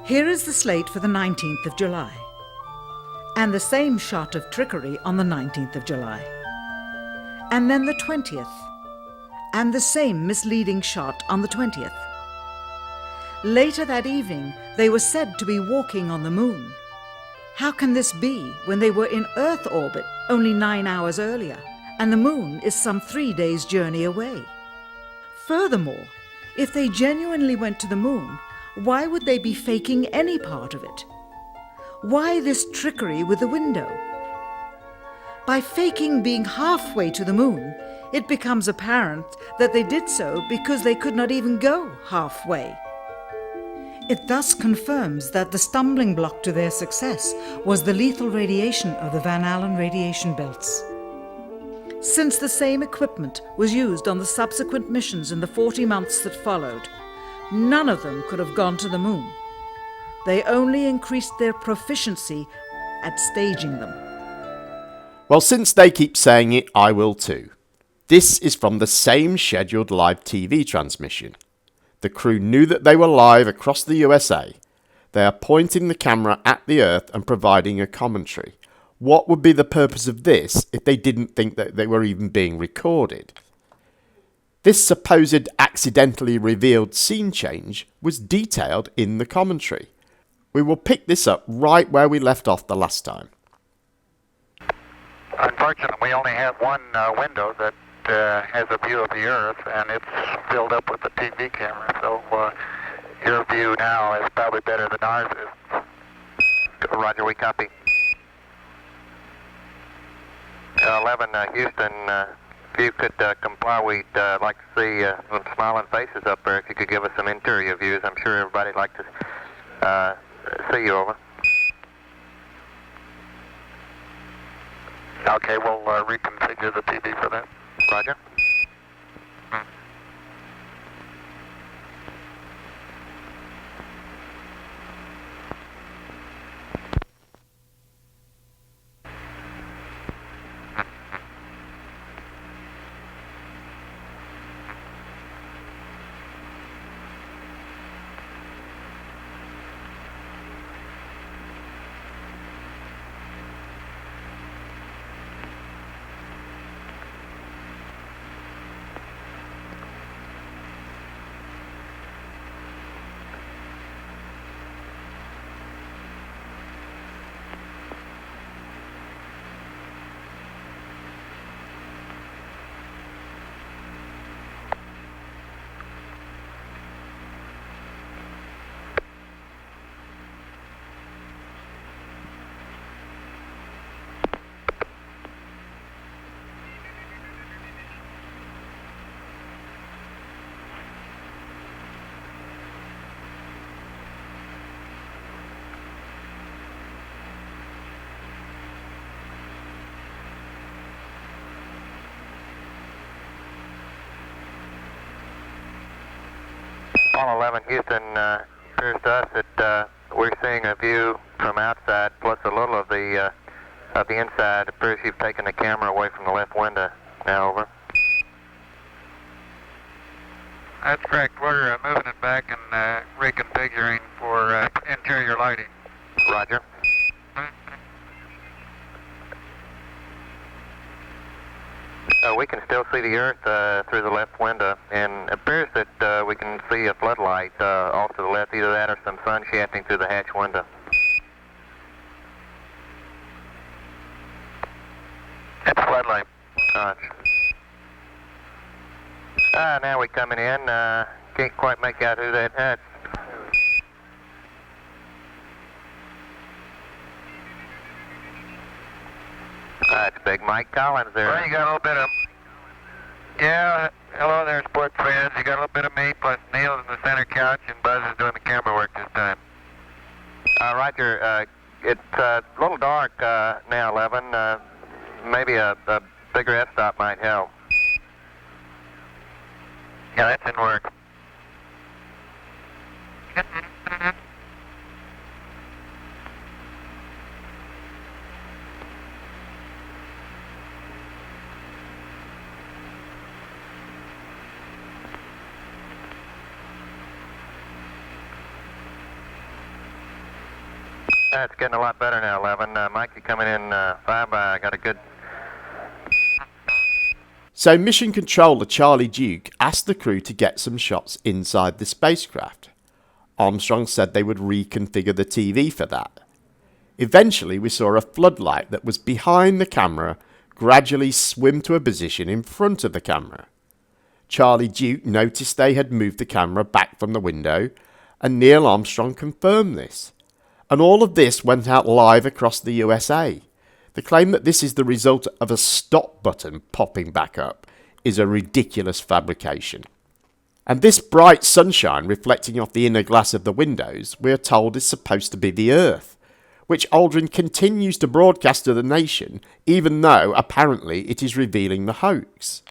Here is the slate for the 19th of July, and the same shot of trickery on the 19th of July, and then the 20th, and the same misleading shot on the 20th. Later that evening, they were said to be walking on the moon. How can this be when they were in Earth orbit only 9 hours earlier, and the moon is some 3 days' journey away? Furthermore, if they genuinely went to the moon, why would they be faking any part of it? Why this trickery with the window? By faking being halfway to the moon, it becomes apparent that they did so because they could not even go halfway. It thus confirms that the stumbling block to their success was the lethal radiation of the Van Allen radiation belts. Since the same equipment was used on the subsequent missions in the 40 months that followed, none of them could have gone to the moon. They only increased their proficiency at staging them. Well, since they keep saying it, I will too. This is from the same scheduled live TV transmission. The crew knew that they were live across the USA. They are pointing the camera at the Earth and providing a commentary. What would be the purpose of this if they didn't think that they were even being recorded? This supposed accidentally revealed scene change was detailed in the commentary. We will pick this up right where we left off the last time. Unfortunately, we only have one window that has a view of the Earth, and it's filled up with the TV camera, so your view now is probably better than ours is. Roger, we copy. 11, Houston, if you could comply, we'd like to see some smiling faces up there. If you could give us some interior views, I'm sure everybody'd like to see you. Over. Okay, we'll reconfigure the TV for that. Roger. Apollo 11, Houston, appears to us that we're seeing a view from outside plus a little of the inside. It appears you've taken the camera away from the left window. Now over. That's correct. We're moving it back and reconfiguring for interior lighting. Roger. We can still see the Earth through the left window, and it appears that we can see a floodlight off to the left, either that or some sun shafting through the hatch window. It's a floodlight. Now we're coming in. Can't quite make out who that hatch. That's Big Mike Collins there. Well, you got a little bit of... Yeah, hello there, sports fans. You got a little bit of me, plus Neil's in the center couch, and Buzz is doing the camera work this time. Roger, it's a little dark now, 11. Maybe a bigger f-stop might help. Yeah, that's in work. It's getting a lot better now, 11. Mike, you coming in 5 by, got a good... So Mission Controller Charlie Duke asked the crew to get some shots inside the spacecraft. Armstrong said they would reconfigure the TV for that. Eventually we saw a floodlight that was behind the camera gradually swim to a position in front of the camera. Charlie Duke noticed they had moved the camera back from the window, and Neil Armstrong confirmed this. And all of this went out live across the USA. The claim that this is the result of a stop button popping back up is a ridiculous fabrication. And this bright sunshine reflecting off the inner glass of the windows, we are told is supposed to be the Earth, which Aldrin continues to broadcast to the nation, even though apparently it is revealing the hoax.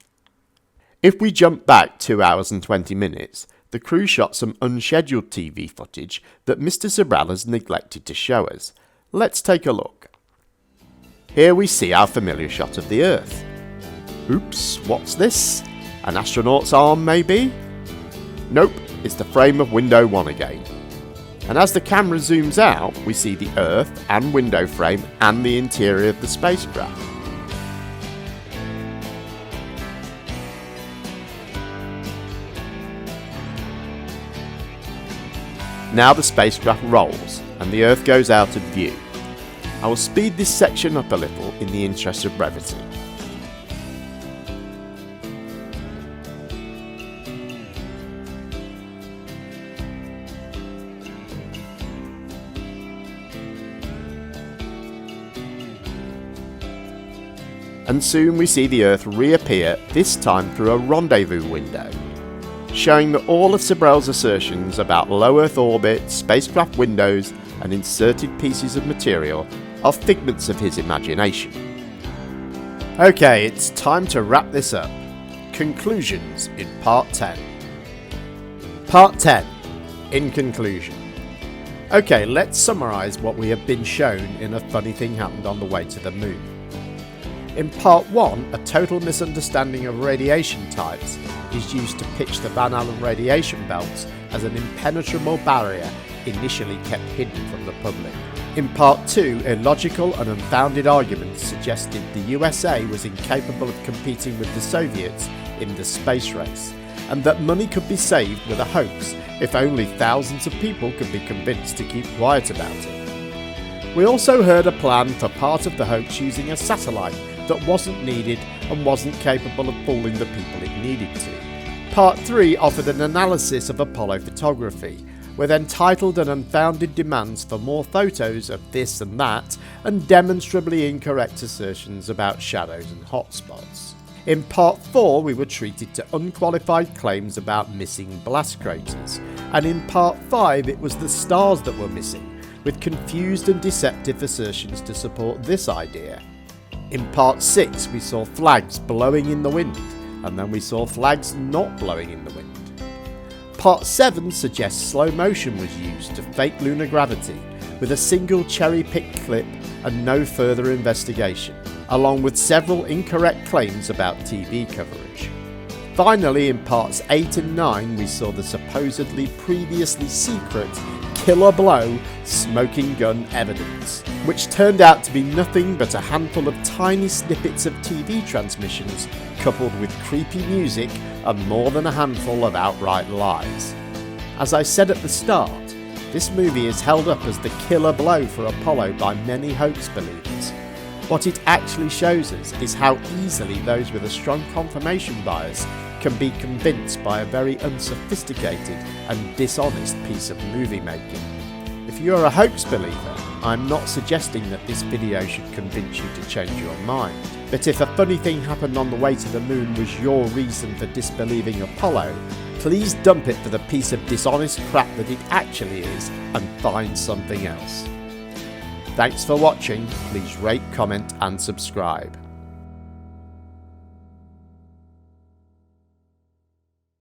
If we jump back 2 hours and 20 minutes, the crew shot some unscheduled TV footage that Mr. Cabral has neglected to show us. Let's take a look. Here we see our familiar shot of the Earth. Oops, what's this? An astronaut's arm, maybe? Nope, it's the frame of window 1 again. And as the camera zooms out, we see the Earth and window frame and the interior of the spacecraft. Now the spacecraft rolls and the Earth goes out of view. I will speed this section up a little in the interest of brevity. and soon we see the Earth reappear, this time through a rendezvous window, showing that all of Sibrel's assertions about low Earth orbit, spacecraft windows and inserted pieces of material are figments of his imagination. Okay, it's time to wrap this up. Conclusions in Part 10. Part 10. In conclusion. Okay, let's summarise what we have been shown in A Funny Thing Happened on the Way to the Moon. In Part 1, a total misunderstanding of radiation types is used to pitch the Van Allen radiation belts as an impenetrable barrier initially kept hidden from the public. In Part 2, illogical and unfounded arguments suggested the USA was incapable of competing with the Soviets in the space race, and that money could be saved with a hoax if only thousands of people could be convinced to keep quiet about it. We also heard a plan for part of the hoax using a satellite that wasn't needed and wasn't capable of fooling the people it needed to. Part 3 offered an analysis of Apollo photography, with entitled and unfounded demands for more photos of this and that, and demonstrably incorrect assertions about shadows and hotspots. In Part 4 we were treated to unqualified claims about missing blast craters, and in Part 5 it was the stars that were missing, with confused and deceptive assertions to support this idea. In Part 6 we saw flags blowing in the wind, and then we saw flags not blowing in the wind. Part 7 suggests slow motion was used to fake lunar gravity, with a single cherry-picked clip and no further investigation, along with several incorrect claims about TV coverage. Finally, in Parts 8 and 9 we saw the supposedly previously secret killer blow smoking gun evidence, which turned out to be nothing but a handful of tiny snippets of TV transmissions coupled with creepy music and more than a handful of outright lies. As I said at the start, this movie is held up as the killer blow for Apollo by many hoax believers. What it actually shows us is how easily those with a strong confirmation bias can be convinced by a very unsophisticated and dishonest piece of movie making. If you're a hoax believer, I'm not suggesting that this video should convince you to change your mind. But if A Funny Thing Happened on the Way to the Moon was your reason for disbelieving Apollo, please dump it for the piece of dishonest crap that it actually is and find something else. Thanks for watching. Please rate, comment and subscribe.